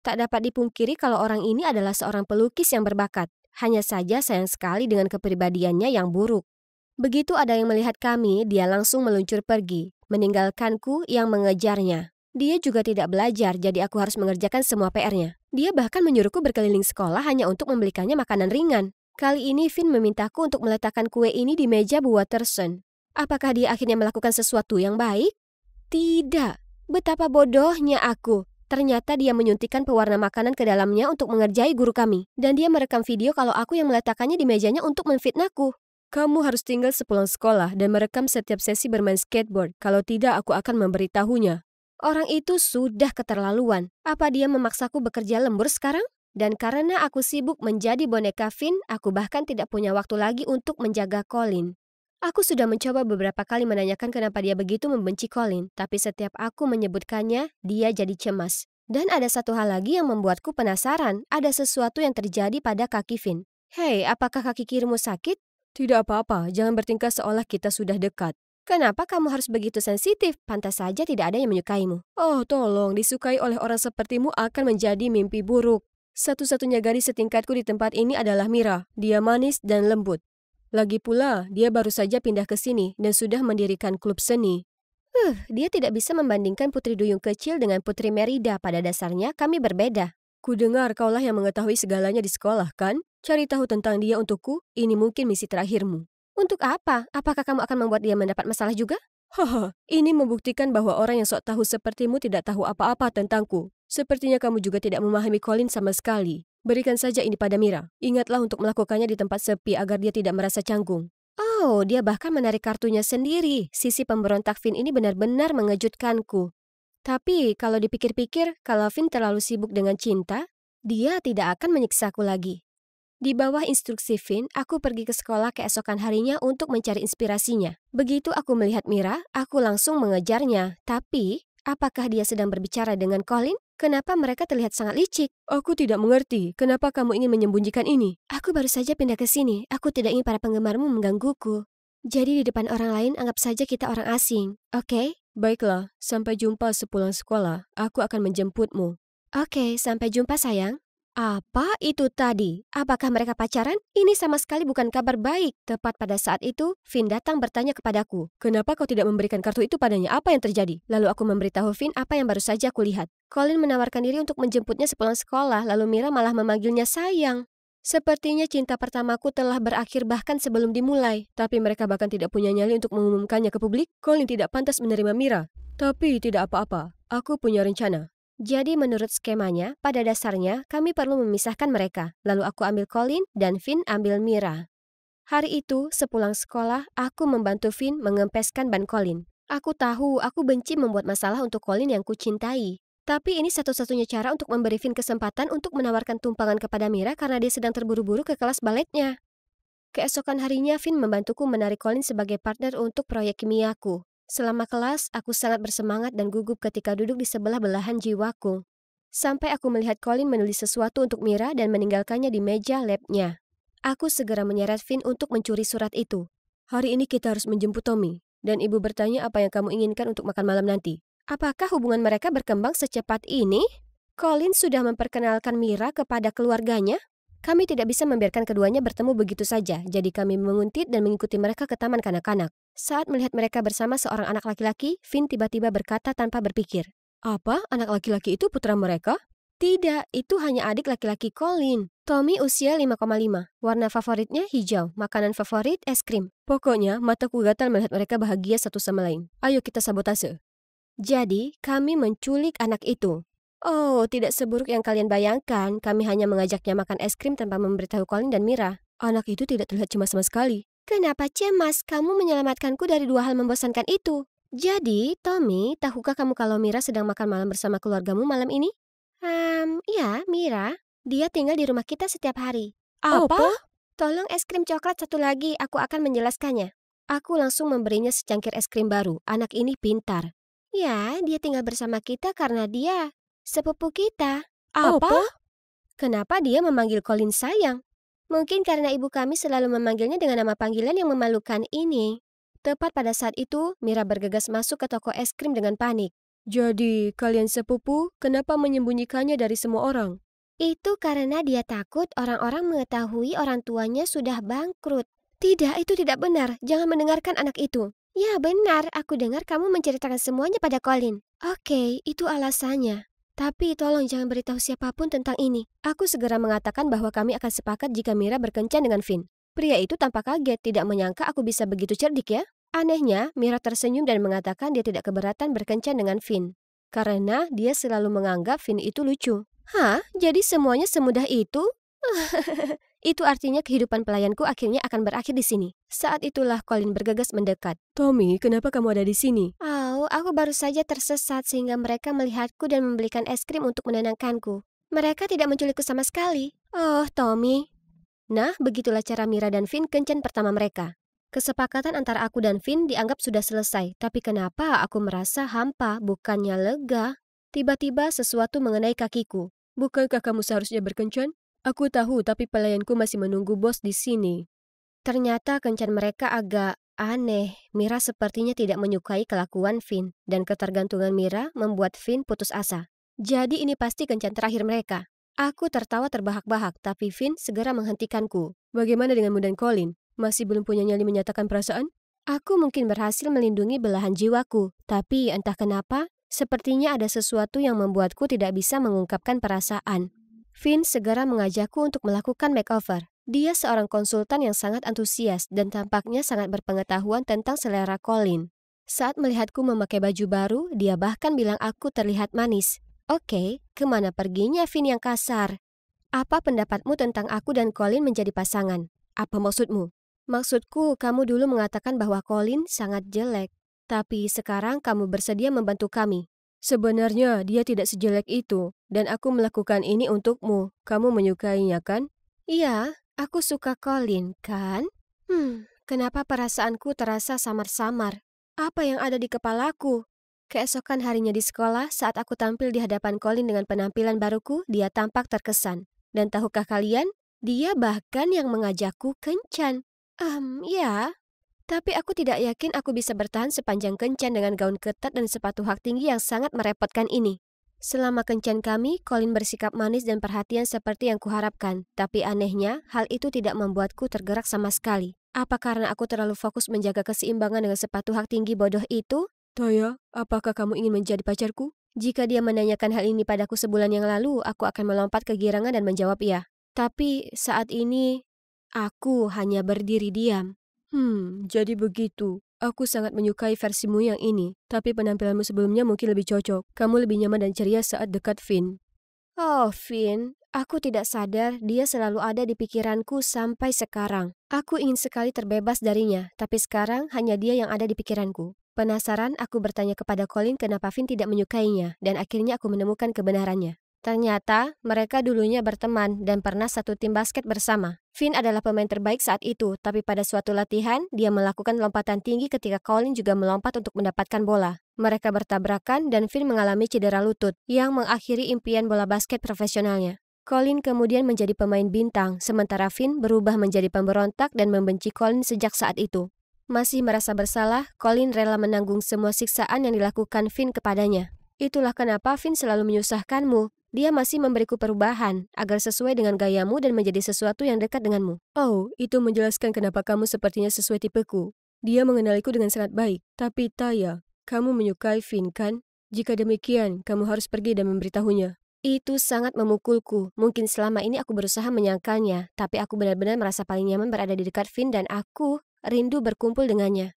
Tak dapat dipungkiri kalau orang ini adalah seorang pelukis yang berbakat. Hanya saja sayang sekali dengan kepribadiannya yang buruk. Begitu ada yang melihat kami, dia langsung meluncur pergi, meninggalkanku yang mengejarnya. Dia juga tidak belajar, jadi aku harus mengerjakan semua PR-nya. Dia bahkan menyuruhku berkeliling sekolah hanya untuk membelikannya makanan ringan. Kali ini Finn memintaku untuk meletakkan kue ini di meja Bu Watterson. Apakah dia akhirnya melakukan sesuatu yang baik? Tidak. Betapa bodohnya aku. Ternyata dia menyuntikkan pewarna makanan ke dalamnya untuk mengerjai guru kami. Dan dia merekam video kalau aku yang meletakkannya di mejanya untuk memfitnahku. Kamu harus tinggal sepulang sekolah dan merekam setiap sesi bermain skateboard. Kalau tidak, aku akan memberitahunya. Orang itu sudah keterlaluan. Apa dia memaksaku bekerja lembur sekarang? Dan karena aku sibuk menjadi boneka Finn, aku bahkan tidak punya waktu lagi untuk menjaga Colin. Aku sudah mencoba beberapa kali menanyakan kenapa dia begitu membenci Colin, tapi setiap aku menyebutkannya, dia jadi cemas. Dan ada satu hal lagi yang membuatku penasaran, ada sesuatu yang terjadi pada kaki Finn. Hei, apakah kaki kirimu sakit? Tidak apa-apa, jangan bertingkah seolah kita sudah dekat. Kenapa kamu harus begitu sensitif? Pantas saja tidak ada yang menyukaimu. Oh, tolong, disukai oleh orang sepertimu akan menjadi mimpi buruk. Satu-satunya gadis setingkatku di tempat ini adalah Mira. Dia manis dan lembut. Lagi pula, dia baru saja pindah ke sini dan sudah mendirikan klub seni. Dia tidak bisa membandingkan Putri Duyung kecil dengan Putri Merida. Pada dasarnya kami berbeda. Kudengar kaulah yang mengetahui segalanya di sekolah, kan? Cari tahu tentang dia untukku, ini mungkin misi terakhirmu. Untuk apa? Apakah kamu akan membuat dia mendapat masalah juga? Haha, ini membuktikan bahwa orang yang sok tahu sepertimu tidak tahu apa-apa tentangku. Sepertinya kamu juga tidak memahami Colin sama sekali. Berikan saja ini pada Mira. Ingatlah untuk melakukannya di tempat sepi agar dia tidak merasa canggung. Oh, dia bahkan menarik kartunya sendiri. Sisi pemberontak Finn ini benar-benar mengejutkanku. Tapi kalau dipikir-pikir, kalau Finn terlalu sibuk dengan cinta, dia tidak akan menyiksaku lagi. Di bawah instruksi Finn, aku pergi ke sekolah keesokan harinya untuk mencari inspirasinya. Begitu aku melihat Mira, aku langsung mengejarnya. Tapi, apakah dia sedang berbicara dengan Colin? Kenapa mereka terlihat sangat licik? Aku tidak mengerti. Kenapa kamu ingin menyembunyikan ini? Aku baru saja pindah ke sini. Aku tidak ingin para penggemarmu menggangguku. Jadi di depan orang lain, anggap saja kita orang asing. Oke? Baiklah, sampai jumpa sepulang sekolah. Aku akan menjemputmu. Oke, sampai jumpa sayang. Apa itu tadi? Apakah mereka pacaran? Ini sama sekali bukan kabar baik. Tepat pada saat itu, Finn datang bertanya kepadaku. Kenapa kau tidak memberikan kartu itu padanya? Apa yang terjadi? Lalu aku memberitahu Finn apa yang baru saja aku lihat. Colin menawarkan diri untuk menjemputnya sepulang sekolah, lalu Mira malah memanggilnya sayang. Sepertinya cinta pertamaku telah berakhir bahkan sebelum dimulai. Tapi mereka bahkan tidak punya nyali untuk mengumumkannya ke publik. Colin tidak pantas menerima Mira. Tapi tidak apa-apa. Aku punya rencana. Jadi menurut skemanya, pada dasarnya kami perlu memisahkan mereka. Lalu aku ambil Colin dan Finn ambil Mira. Hari itu, sepulang sekolah, aku membantu Finn mengempeskan ban Colin. Aku tahu aku benci membuat masalah untuk Colin yang kucintai. Tapi ini satu-satunya cara untuk memberi Finn kesempatan untuk menawarkan tumpangan kepada Mira karena dia sedang terburu-buru ke kelas baletnya. Keesokan harinya, Finn membantuku menarik Colin sebagai partner untuk proyek kimiaku. Selama kelas, aku sangat bersemangat dan gugup ketika duduk di sebelah belahan jiwaku. Sampai aku melihat Colin menulis sesuatu untuk Mira dan meninggalkannya di meja labnya. Aku segera menyeret Finn untuk mencuri surat itu. Hari ini kita harus menjemput Tommy. Dan ibu bertanya apa yang kamu inginkan untuk makan malam nanti. Apakah hubungan mereka berkembang secepat ini? Colin sudah memperkenalkan Mira kepada keluarganya? Kami tidak bisa membiarkan keduanya bertemu begitu saja, jadi kami menguntit dan mengikuti mereka ke taman kanak-kanak. Saat melihat mereka bersama seorang anak laki-laki, Finn tiba-tiba berkata tanpa berpikir. Apa? Anak laki-laki itu putra mereka? Tidak, itu hanya adik laki-laki Colin. Tommy usia 5,5. Warna favoritnya hijau, makanan favorit es krim. Pokoknya, mataku gatal melihat mereka bahagia satu sama lain. Ayo kita sabotase. Jadi, kami menculik anak itu. Oh, tidak seburuk yang kalian bayangkan. Kami hanya mengajaknya makan es krim tanpa memberitahu Colin dan Mira. Anak itu tidak terlihat cemas sama sekali. Kenapa cemas? Kamu menyelamatkanku dari dua hal membosankan itu. Jadi, Tommy, tahukah kamu kalau Mira sedang makan malam bersama keluargamu malam ini? Ya, Mira. Dia tinggal di rumah kita setiap hari. Apa? Tolong es krim coklat satu lagi, aku akan menjelaskannya. Aku langsung memberinya secangkir es krim baru. Anak ini pintar. Ya, dia tinggal bersama kita karena dia sepupu kita. Apa? Kenapa dia memanggil Colin sayang? Mungkin karena ibu kami selalu memanggilnya dengan nama panggilan yang memalukan ini. Tepat pada saat itu, Mira bergegas masuk ke toko es krim dengan panik. Jadi, kalian sepupu, kenapa menyembunyikannya dari semua orang? Itu karena dia takut orang-orang mengetahui orang tuanya sudah bangkrut. Tidak, itu tidak benar. Jangan mendengarkan anak itu. Ya benar, aku dengar kamu menceritakan semuanya pada Colin. Oke, itu alasannya. Tapi tolong jangan beritahu siapapun tentang ini. Aku segera mengatakan bahwa kami akan sepakat jika Mira berkencan dengan Finn. Pria itu tampak kaget, tidak menyangka aku bisa begitu cerdik ya. Anehnya, Mira tersenyum dan mengatakan dia tidak keberatan berkencan dengan Finn. Karena dia selalu menganggap Finn itu lucu. Hah? Jadi semuanya semudah itu? Itu artinya kehidupan pelayanku akhirnya akan berakhir di sini. Saat itulah Colin bergegas mendekat. Tommy, kenapa kamu ada di sini? Oh, aku baru saja tersesat sehingga mereka melihatku dan membelikan es krim untuk menenangkanku. Mereka tidak menculikku sama sekali. Oh, Tommy. Nah, begitulah cara Mira dan Finn kencan pertama mereka. Kesepakatan antara aku dan Finn dianggap sudah selesai, tapi kenapa aku merasa hampa, bukannya lega? Tiba-tiba sesuatu mengenai kakiku. Bukankah kamu seharusnya berkencan? Aku tahu, tapi pelayanku masih menunggu bos di sini. Ternyata kencan mereka agak aneh. Mira sepertinya tidak menyukai kelakuan Finn, dan ketergantungan Mira membuat Finn putus asa. Jadi ini pasti kencan terakhir mereka. Aku tertawa terbahak-bahak, tapi Finn segera menghentikanku. Bagaimana denganmu dan Colin? Masih belum punya nyali menyatakan perasaan? Aku mungkin berhasil melindungi belahan jiwaku, tapi entah kenapa, sepertinya ada sesuatu yang membuatku tidak bisa mengungkapkan perasaan. Finn segera mengajakku untuk melakukan makeover. Dia seorang konsultan yang sangat antusias dan tampaknya sangat berpengetahuan tentang selera Colin. Saat melihatku memakai baju baru, dia bahkan bilang aku terlihat manis. Oke, kemana perginya Finn yang kasar? Apa pendapatmu tentang aku dan Colin menjadi pasangan? Apa maksudmu? Maksudku, kamu dulu mengatakan bahwa Colin sangat jelek. Tapi sekarang kamu bersedia membantu kami. Sebenarnya dia tidak sejelek itu, dan aku melakukan ini untukmu. Kamu menyukainya kan? Iya, aku suka Colin, kan? Kenapa perasaanku terasa samar-samar? Apa yang ada di kepalaku? Keesokan harinya di sekolah, saat aku tampil di hadapan Colin dengan penampilan baruku, dia tampak terkesan. Dan tahukah kalian, dia bahkan yang mengajakku kencan. Ya. Tapi aku tidak yakin aku bisa bertahan sepanjang kencan dengan gaun ketat dan sepatu hak tinggi yang sangat merepotkan ini. Selama kencan kami, Colin bersikap manis dan perhatian seperti yang kuharapkan. Tapi anehnya, hal itu tidak membuatku tergerak sama sekali. Apa karena aku terlalu fokus menjaga keseimbangan dengan sepatu hak tinggi bodoh itu? Toya, apakah kamu ingin menjadi pacarku? Jika dia menanyakan hal ini padaku sebulan yang lalu, aku akan melompat kegirangan dan menjawab iya. Tapi saat ini, aku hanya berdiri diam. Jadi begitu. Aku sangat menyukai versimu yang ini, tapi penampilanmu sebelumnya mungkin lebih cocok. Kamu lebih nyaman dan ceria saat dekat Finn. Oh, Finn. Aku tidak sadar dia selalu ada di pikiranku sampai sekarang. Aku ingin sekali terbebas darinya, tapi sekarang hanya dia yang ada di pikiranku. Penasaran, aku bertanya kepada Colin kenapa Finn tidak menyukainya, dan akhirnya aku menemukan kebenarannya. Ternyata, mereka dulunya berteman dan pernah satu tim basket bersama. Finn adalah pemain terbaik saat itu, tapi pada suatu latihan, dia melakukan lompatan tinggi ketika Colin juga melompat untuk mendapatkan bola. Mereka bertabrakan dan Finn mengalami cedera lutut, yang mengakhiri impian bola basket profesionalnya. Colin kemudian menjadi pemain bintang, sementara Finn berubah menjadi pemberontak dan membenci Colin sejak saat itu. Masih merasa bersalah, Colin rela menanggung semua siksaan yang dilakukan Finn kepadanya. Itulah kenapa Finn selalu menyusahkanmu. Dia masih memberiku perubahan, agar sesuai dengan gayamu dan menjadi sesuatu yang dekat denganmu. Oh, itu menjelaskan kenapa kamu sepertinya sesuai tipeku. Dia mengenaliku dengan sangat baik. Tapi Taya, kamu menyukai Finn kan? Jika demikian, kamu harus pergi dan memberitahunya. Itu sangat memukulku. Mungkin selama ini aku berusaha menyangkalnya, tapi aku benar-benar merasa paling nyaman berada di dekat Finn dan aku rindu berkumpul dengannya.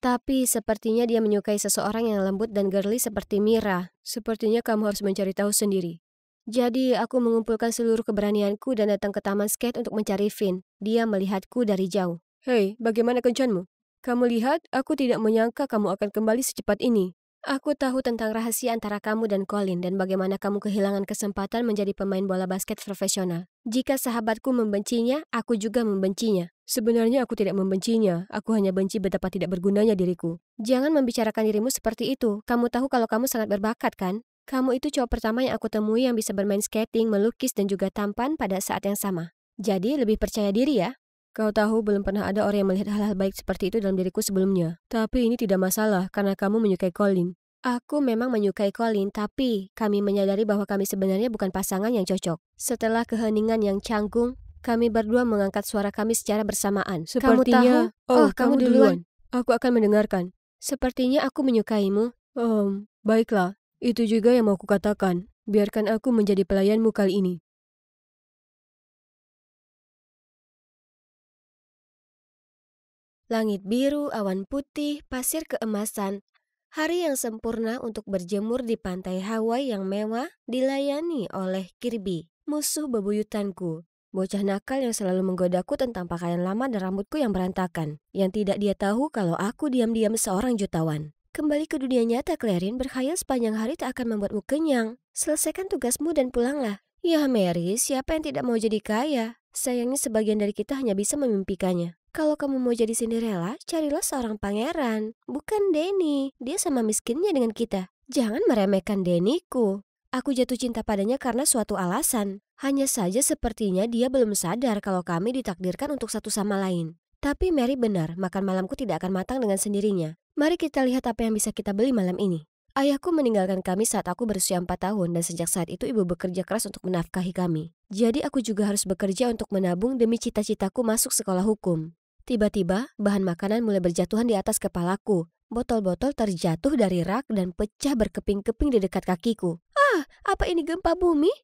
Tapi sepertinya dia menyukai seseorang yang lembut dan girly seperti Mira. Sepertinya kamu harus mencari tahu sendiri. Jadi aku mengumpulkan seluruh keberanianku dan datang ke taman skate untuk mencari Finn. Dia melihatku dari jauh. Hei, bagaimana kencanmu? Kamu lihat, aku tidak menyangka kamu akan kembali secepat ini. Aku tahu tentang rahasia antara kamu dan Colin dan bagaimana kamu kehilangan kesempatan menjadi pemain bola basket profesional. Jika sahabatku membencinya, aku juga membencinya. Sebenarnya aku tidak membencinya, aku hanya benci betapa tidak bergunanya diriku. Jangan membicarakan dirimu seperti itu, kamu tahu kalau kamu sangat berbakat kan? Kamu itu cowok pertama yang aku temui yang bisa bermain skating, melukis, dan juga tampan pada saat yang sama. Jadi lebih percaya diri ya? Kau tahu belum pernah ada orang yang melihat hal-hal baik seperti itu dalam diriku sebelumnya. Tapi ini tidak masalah karena kamu menyukai Colin. Aku memang menyukai Colin, tapi kami menyadari bahwa kami sebenarnya bukan pasangan yang cocok. Setelah keheningan yang canggung, kami berdua mengangkat suara kami secara bersamaan. Sepertinya, kamu tahu? Kamu duluan. Aku akan mendengarkan. Sepertinya aku menyukaimu. Baiklah. Itu juga yang mau kukatakan. Biarkan aku menjadi pelayanmu kali ini. Langit biru, awan putih, pasir keemasan. Hari yang sempurna untuk berjemur di pantai Hawaii yang mewah dilayani oleh Kirby, musuh bebuyutanku. Bocah nakal yang selalu menggodaku tentang pakaian lama dan rambutku yang berantakan. Yang tidak dia tahu kalau aku diam-diam seorang jutawan. Kembali ke dunia nyata, Clarin. Berkhayal sepanjang hari tak akan membuatmu kenyang. Selesaikan tugasmu dan pulanglah. Ya Mary, siapa yang tidak mau jadi kaya? Sayangnya sebagian dari kita hanya bisa memimpikannya. Kalau kamu mau jadi Cinderella, carilah seorang pangeran. Bukan Danny, dia sama miskinnya dengan kita. Jangan meremehkan Danny-ku. Aku jatuh cinta padanya karena suatu alasan. Hanya saja sepertinya dia belum sadar kalau kami ditakdirkan untuk satu sama lain. Tapi Mary benar, makan malamku tidak akan matang dengan sendirinya. Mari kita lihat apa yang bisa kita beli malam ini. Ayahku meninggalkan kami saat aku berusia 4 tahun dan sejak saat itu ibu bekerja keras untuk menafkahi kami. Jadi aku juga harus bekerja untuk menabung demi cita-citaku masuk sekolah hukum. Tiba-tiba, bahan makanan mulai berjatuhan di atas kepalaku. Botol-botol terjatuh dari rak dan pecah berkeping-keping di dekat kakiku. Ah, apa ini gempa bumi?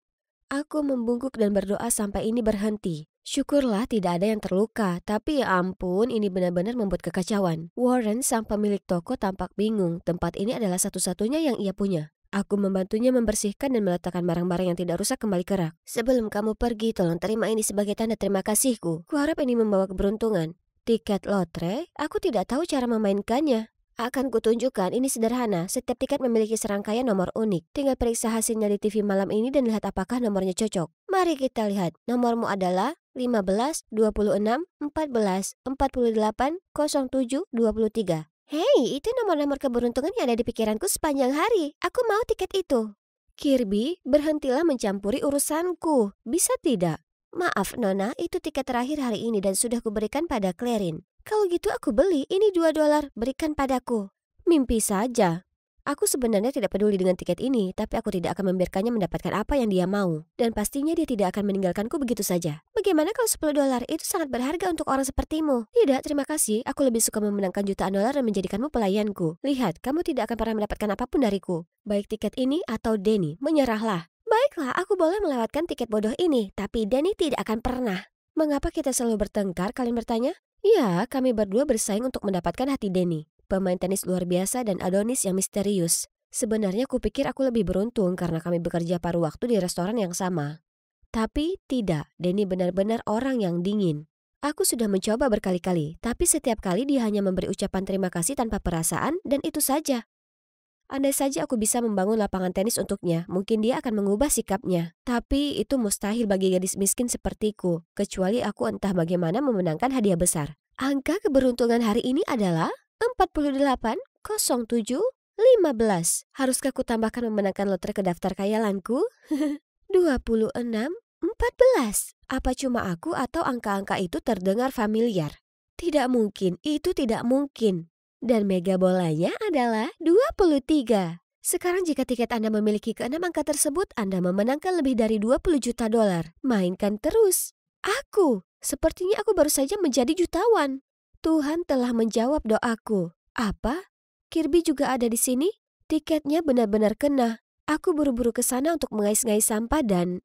Aku membungkuk dan berdoa sampai ini berhenti. Syukurlah tidak ada yang terluka, tapi ya ampun ini benar-benar membuat kekacauan. Warren, sang pemilik toko tampak bingung, tempat ini adalah satu-satunya yang ia punya. Aku membantunya membersihkan dan meletakkan barang-barang yang tidak rusak kembali ke rak. Sebelum kamu pergi, tolong terima ini sebagai tanda terima kasihku. Kuharap ini membawa keberuntungan. Tiket lotre, aku tidak tahu cara memainkannya. Akan kutunjukkan, ini sederhana. Setiap tiket memiliki serangkaian nomor unik. Tinggal periksa hasilnya di TV malam ini dan lihat apakah nomornya cocok. Mari kita lihat. Nomormu adalah 15, 26, 14, 48, 07, 23. Hei, itu nomor-nomor keberuntungan yang ada di pikiranku sepanjang hari. Aku mau tiket itu. Kirby, berhentilah mencampuri urusanku. Bisa tidak? Maaf, Nona, itu tiket terakhir hari ini dan sudah kuberikan pada Clarin. Kalau gitu aku beli, ini $2, berikan padaku. Mimpi saja. Aku sebenarnya tidak peduli dengan tiket ini, tapi aku tidak akan membiarkannya mendapatkan apa yang dia mau. Dan pastinya dia tidak akan meninggalkanku begitu saja. Bagaimana kalau $10? Itu sangat berharga untuk orang sepertimu. Tidak, terima kasih. Aku lebih suka memenangkan jutaan dolar dan menjadikanmu pelayanku. Lihat, kamu tidak akan pernah mendapatkan apapun dariku. Baik tiket ini atau Denny, menyerahlah. Baiklah, aku boleh melewatkan tiket bodoh ini, tapi Denny tidak akan pernah. Mengapa kita selalu bertengkar, kalian bertanya? Ya, kami berdua bersaing untuk mendapatkan hati Denny. Pemain tenis luar biasa dan Adonis yang misterius. Sebenarnya kupikir aku lebih beruntung karena kami bekerja paruh waktu di restoran yang sama. Tapi tidak, Denny benar-benar orang yang dingin. Aku sudah mencoba berkali-kali, tapi setiap kali dia hanya memberi ucapan terima kasih tanpa perasaan dan itu saja. Andai saja aku bisa membangun lapangan tenis untuknya, mungkin dia akan mengubah sikapnya. Tapi itu mustahil bagi gadis miskin sepertiku, kecuali aku entah bagaimana memenangkan hadiah besar. Angka keberuntungan hari ini adalah 48, 07, 15. Haruskah ku tambahkan memenangkan lotre ke daftar khayalanku? 26, 14. Apa cuma aku atau angka-angka itu terdengar familiar? Tidak mungkin, itu tidak mungkin. Dan mega bolanya adalah 23. Sekarang jika tiket Anda memiliki ke-6 angka tersebut, Anda memenangkan lebih dari $20 juta. Mainkan terus. Sepertinya aku baru saja menjadi jutawan. Tuhan telah menjawab doaku. Apa? Kirby juga ada di sini? Tiketnya benar-benar kena. Aku buru-buru ke sana untuk mengais-ngais sampah dan...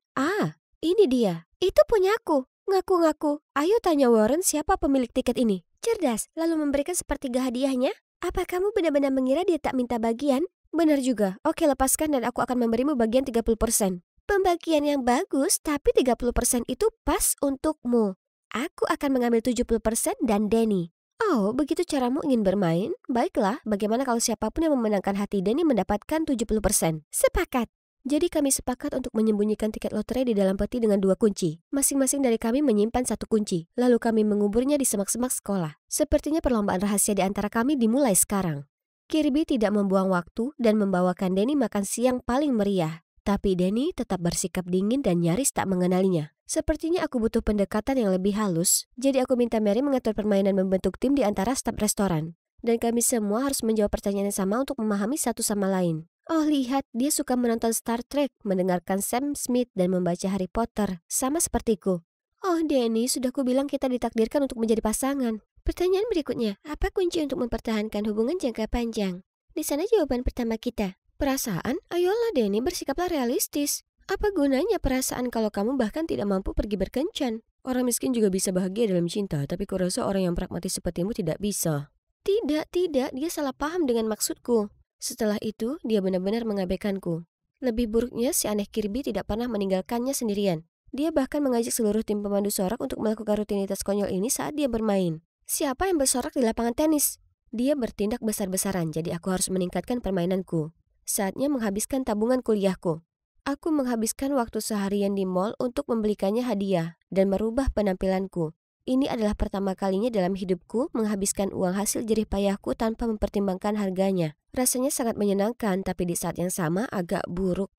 ini dia. Itu punyaku. Ngaku-ngaku. Ayo tanya Warren siapa pemilik tiket ini. Cerdas, lalu memberikan sepertiga hadiahnya? Apa kamu benar-benar mengira dia tak minta bagian? Benar juga. Oke, lepaskan dan aku akan memberimu bagian 30%. Pembagian yang bagus, tapi 30% itu pas untukmu. Aku akan mengambil 70% dan Denny. Oh, begitu caramu ingin bermain? Baiklah, bagaimana kalau siapapun yang memenangkan hati Denny mendapatkan 70%? Sepakat. Jadi kami sepakat untuk menyembunyikan tiket lotre di dalam peti dengan 2 kunci. Masing-masing dari kami menyimpan 1 kunci. Lalu kami menguburnya di semak-semak sekolah. Sepertinya perlombaan rahasia di antara kami dimulai sekarang. Kirby tidak membuang waktu dan membawakan Denny makan siang paling meriah. Tapi Denny tetap bersikap dingin dan nyaris tak mengenalinya. Sepertinya aku butuh pendekatan yang lebih halus. Jadi aku minta Mary mengatur permainan membentuk tim di antara staf restoran. Dan kami semua harus menjawab pertanyaan yang sama untuk memahami satu sama lain. Oh lihat, dia suka menonton Star Trek, mendengarkan Sam Smith dan membaca Harry Potter, sama sepertiku. Oh Denny, sudah kubilang kita ditakdirkan untuk menjadi pasangan. Pertanyaan berikutnya, apa kunci untuk mempertahankan hubungan jangka panjang? Di sana jawaban pertama kita. Perasaan? Ayolah Denny, bersikaplah realistis. Apa gunanya perasaan kalau kamu bahkan tidak mampu pergi berkencan? Orang miskin juga bisa bahagia dalam cinta, tapi kurasa orang yang pragmatis sepertimu tidak bisa. Tidak, dia salah paham dengan maksudku. Setelah itu, dia benar-benar mengabaikanku. Lebih buruknya, si aneh Kirby tidak pernah meninggalkannya sendirian. Dia bahkan mengajak seluruh tim pemandu sorak untuk melakukan rutinitas konyol ini saat dia bermain. Siapa yang bersorak di lapangan tenis? Dia bertindak besar-besaran, jadi aku harus meningkatkan permainanku. Saatnya menghabiskan tabungan kuliahku. Aku menghabiskan waktu seharian di mall untuk membelikannya hadiah dan merubah penampilanku. Ini adalah pertama kalinya dalam hidupku menghabiskan uang hasil jerih payahku tanpa mempertimbangkan harganya. Rasanya sangat menyenangkan, tapi di saat yang sama agak buruk.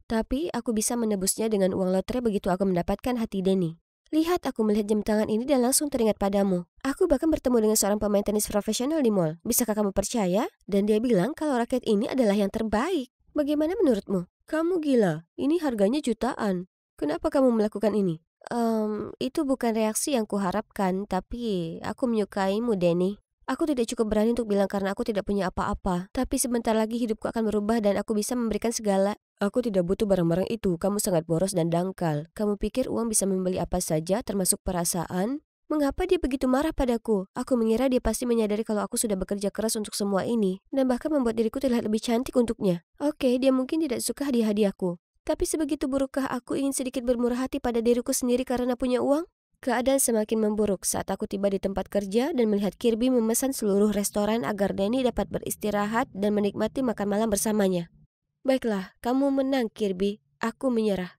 Tapi aku bisa menebusnya dengan uang lotre begitu aku mendapatkan hati Denny. Lihat, aku melihat jam tangan ini dan langsung teringat padamu. Aku bahkan bertemu dengan seorang pemain tenis profesional di mall. Bisakah kamu percaya? Dan dia bilang kalau raket ini adalah yang terbaik. Bagaimana menurutmu? Kamu gila, ini harganya jutaan. Kenapa kamu melakukan ini? Itu bukan reaksi yang kuharapkan, tapi aku menyukaimu, Denny. Aku tidak cukup berani untuk bilang karena aku tidak punya apa-apa. Tapi sebentar lagi hidupku akan berubah dan aku bisa memberikan segala. Aku tidak butuh barang-barang itu. Kamu sangat boros dan dangkal. Kamu pikir uang bisa membeli apa saja, termasuk perasaan? Mengapa dia begitu marah padaku? Aku mengira dia pasti menyadari kalau aku sudah bekerja keras untuk semua ini, dan bahkan membuat diriku terlihat lebih cantik untuknya. Oke, dia mungkin tidak suka hadiah-hadiahku. Tapi sebegitu burukkah aku ingin sedikit bermurah hati pada diriku sendiri karena punya uang? Keadaan semakin memburuk saat aku tiba di tempat kerja dan melihat Kirby memesan seluruh restoran agar Denny dapat beristirahat dan menikmati makan malam bersamanya. Baiklah, kamu menang, Kirby. Aku menyerah.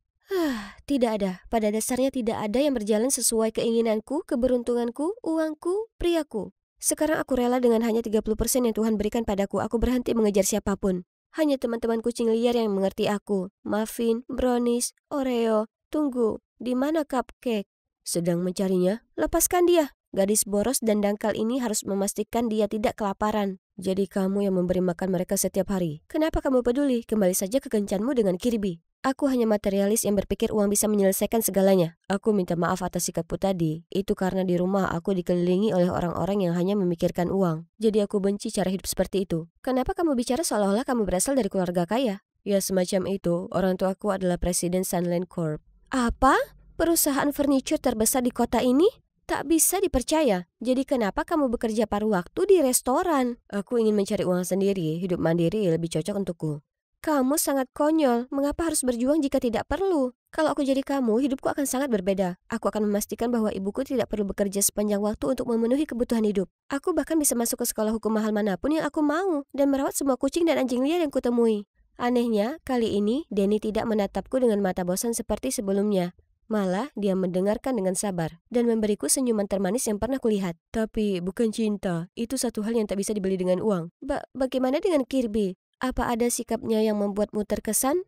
Tidak ada. Pada dasarnya tidak ada yang berjalan sesuai keinginanku, keberuntunganku, uangku, priaku. Sekarang aku rela dengan hanya 30% yang Tuhan berikan padaku. Aku berhenti mengejar siapapun. Hanya teman-teman kucing liar yang mengerti aku. Muffin, brownies, Oreo. Tunggu, di mana cupcake? Sedang mencarinya? Lepaskan dia. Gadis boros dan dangkal ini harus memastikan dia tidak kelaparan. Jadi kamu yang memberi makan mereka setiap hari. Kenapa kamu peduli? Kembali saja ke kencanmu dengan Kirby. Aku hanya materialis yang berpikir uang bisa menyelesaikan segalanya. Aku minta maaf atas sikapku tadi. Itu karena di rumah aku dikelilingi oleh orang-orang yang hanya memikirkan uang. Jadi aku benci cara hidup seperti itu. Kenapa kamu bicara seolah-olah kamu berasal dari keluarga kaya? Ya semacam itu. Orang tuaku adalah presiden Sunland Corp. Apa? Perusahaan furniture terbesar di kota ini? Tak bisa dipercaya. Jadi kenapa kamu bekerja paruh waktu di restoran? Aku ingin mencari uang sendiri. Hidup mandiri lebih cocok untukku. Kamu sangat konyol. Mengapa harus berjuang jika tidak perlu? Kalau aku jadi kamu, hidupku akan sangat berbeda. Aku akan memastikan bahwa ibuku tidak perlu bekerja sepanjang waktu untuk memenuhi kebutuhan hidup. Aku bahkan bisa masuk ke sekolah hukum mahal manapun yang aku mau dan merawat semua kucing dan anjing liar yang kutemui. Anehnya, kali ini Denny tidak menatapku dengan mata bosan seperti sebelumnya. Malah, dia mendengarkan dengan sabar dan memberiku senyuman termanis yang pernah kulihat. Tapi, bukan cinta. Itu satu hal yang tak bisa dibeli dengan uang. Bagaimana dengan Kirby? Apa ada sikapnya yang membuatmu terkesan?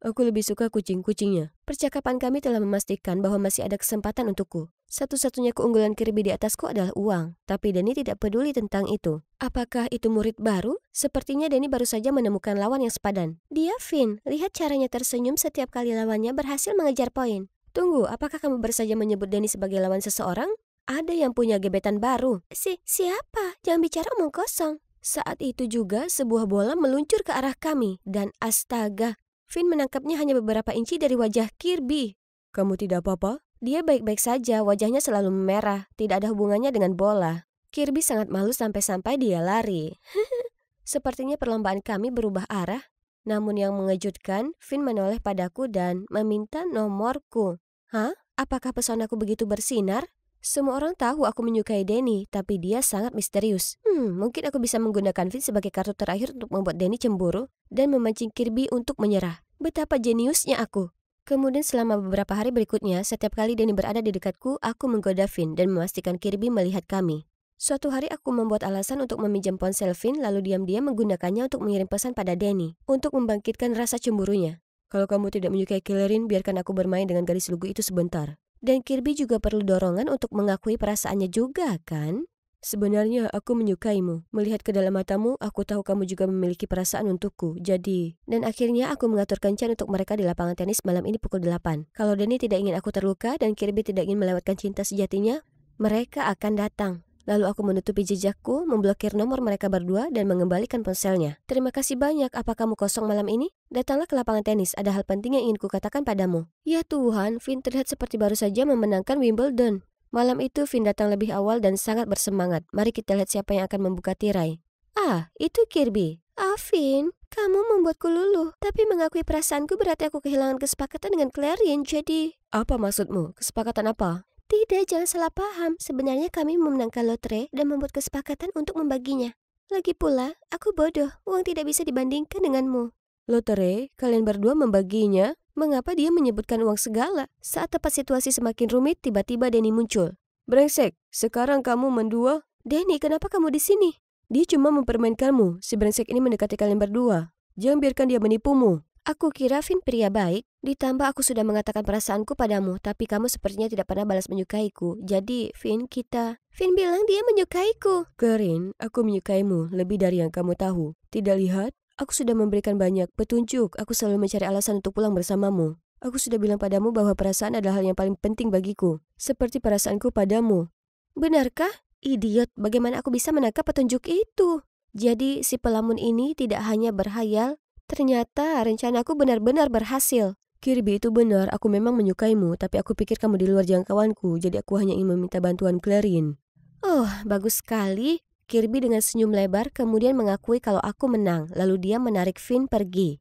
Aku lebih suka kucing-kucingnya. Percakapan kami telah memastikan bahwa masih ada kesempatan untukku. Satu-satunya keunggulan Kirby di atasku adalah uang. Tapi Denny tidak peduli tentang itu. Apakah itu murid baru? Sepertinya Denny baru saja menemukan lawan yang sepadan. Dia Finn. Lihat caranya tersenyum setiap kali lawannya berhasil mengejar poin. Tunggu, apakah kamu baru saja menyebut Denny sebagai lawan seseorang? Ada yang punya gebetan baru. Siapa? Jangan bicara omong kosong. Saat itu juga sebuah bola meluncur ke arah kami. Dan astaga, Finn menangkapnya hanya beberapa inci dari wajah Kirby. Kamu tidak apa-apa? Dia baik-baik saja, wajahnya selalu memerah. Tidak ada hubungannya dengan bola. Kirby sangat malu sampai-sampai dia lari. Sepertinya perlombaan kami berubah arah. Namun yang mengejutkan, Finn menoleh padaku dan meminta nomorku. Hah? Apakah pesonaku begitu bersinar? Semua orang tahu aku menyukai Denny, tapi dia sangat misterius. Mungkin aku bisa menggunakan Finn sebagai kartu terakhir untuk membuat Denny cemburu dan memancing Kirby untuk menyerah. Betapa jeniusnya aku. Kemudian selama beberapa hari berikutnya, setiap kali Denny berada di dekatku, aku menggoda Finn dan memastikan Kirby melihat kami. Suatu hari aku membuat alasan untuk meminjam ponsel Finn lalu diam-diam menggunakannya untuk mengirim pesan pada Denny, untuk membangkitkan rasa cemburunya. Kalau kamu tidak menyukai Killerin, biarkan aku bermain dengan gadis lugu itu sebentar. Dan Kirby juga perlu dorongan untuk mengakui perasaannya juga, kan? Sebenarnya aku menyukaimu. Melihat ke dalam matamu, aku tahu kamu juga memiliki perasaan untukku. Jadi, dan akhirnya aku mengatur kencan untuk mereka di lapangan tenis malam ini pukul 8. Kalau Denny tidak ingin aku terluka dan Kirby tidak ingin melewatkan cinta sejatinya, mereka akan datang. Lalu aku menutupi jejakku, memblokir nomor mereka berdua dan mengembalikan ponselnya. Terima kasih banyak. Apa kamu kosong malam ini? Datanglah ke lapangan tenis. Ada hal penting yang ingin kukatakan padamu. Ya Tuhan, Finn terlihat seperti baru saja memenangkan Wimbledon. Malam itu Finn datang lebih awal dan sangat bersemangat. Mari kita lihat siapa yang akan membuka tirai. Itu Kirby. Finn, kamu membuatku luluh. Tapi mengakui perasaanku berarti aku kehilangan kesepakatan dengan Clarion, jadi... Apa maksudmu? Kesepakatan apa? Tidak, jangan salah paham. Sebenarnya kami memenangkan lotre dan membuat kesepakatan untuk membaginya. Lagi pula, aku bodoh. Uang tidak bisa dibandingkan denganmu. Lotre? Kalian berdua membaginya? Mengapa dia menyebutkan uang segala? Saat tepat situasi semakin rumit, tiba-tiba Denny muncul. Brengsek, sekarang kamu mendua? Denny, kenapa kamu di sini? Dia cuma mempermainkanmu. Si brengsek ini mendekati kalian berdua. Jangan biarkan dia menipumu. Aku kira Finn pria baik, ditambah aku sudah mengatakan perasaanku padamu, tapi kamu sepertinya tidak pernah balas menyukaiku. Jadi, Finn bilang dia menyukaiku. Corinne, aku menyukaimu lebih dari yang kamu tahu. Tidak lihat? Aku sudah memberikan banyak petunjuk. Aku selalu mencari alasan untuk pulang bersamamu. Aku sudah bilang padamu bahwa perasaan adalah hal yang paling penting bagiku. Seperti perasaanku padamu. Benarkah? Idiot, bagaimana aku bisa menangkap petunjuk itu? Jadi, si pelamun ini tidak hanya berhayal, ternyata rencanaku benar-benar berhasil. Kirby, itu benar, aku memang menyukaimu, tapi aku pikir kamu di luar jangkauanku, jadi aku hanya ingin meminta bantuan Clarin. Oh, bagus sekali. Kirby dengan senyum lebar kemudian mengakui kalau aku menang, lalu dia menarik Finn pergi.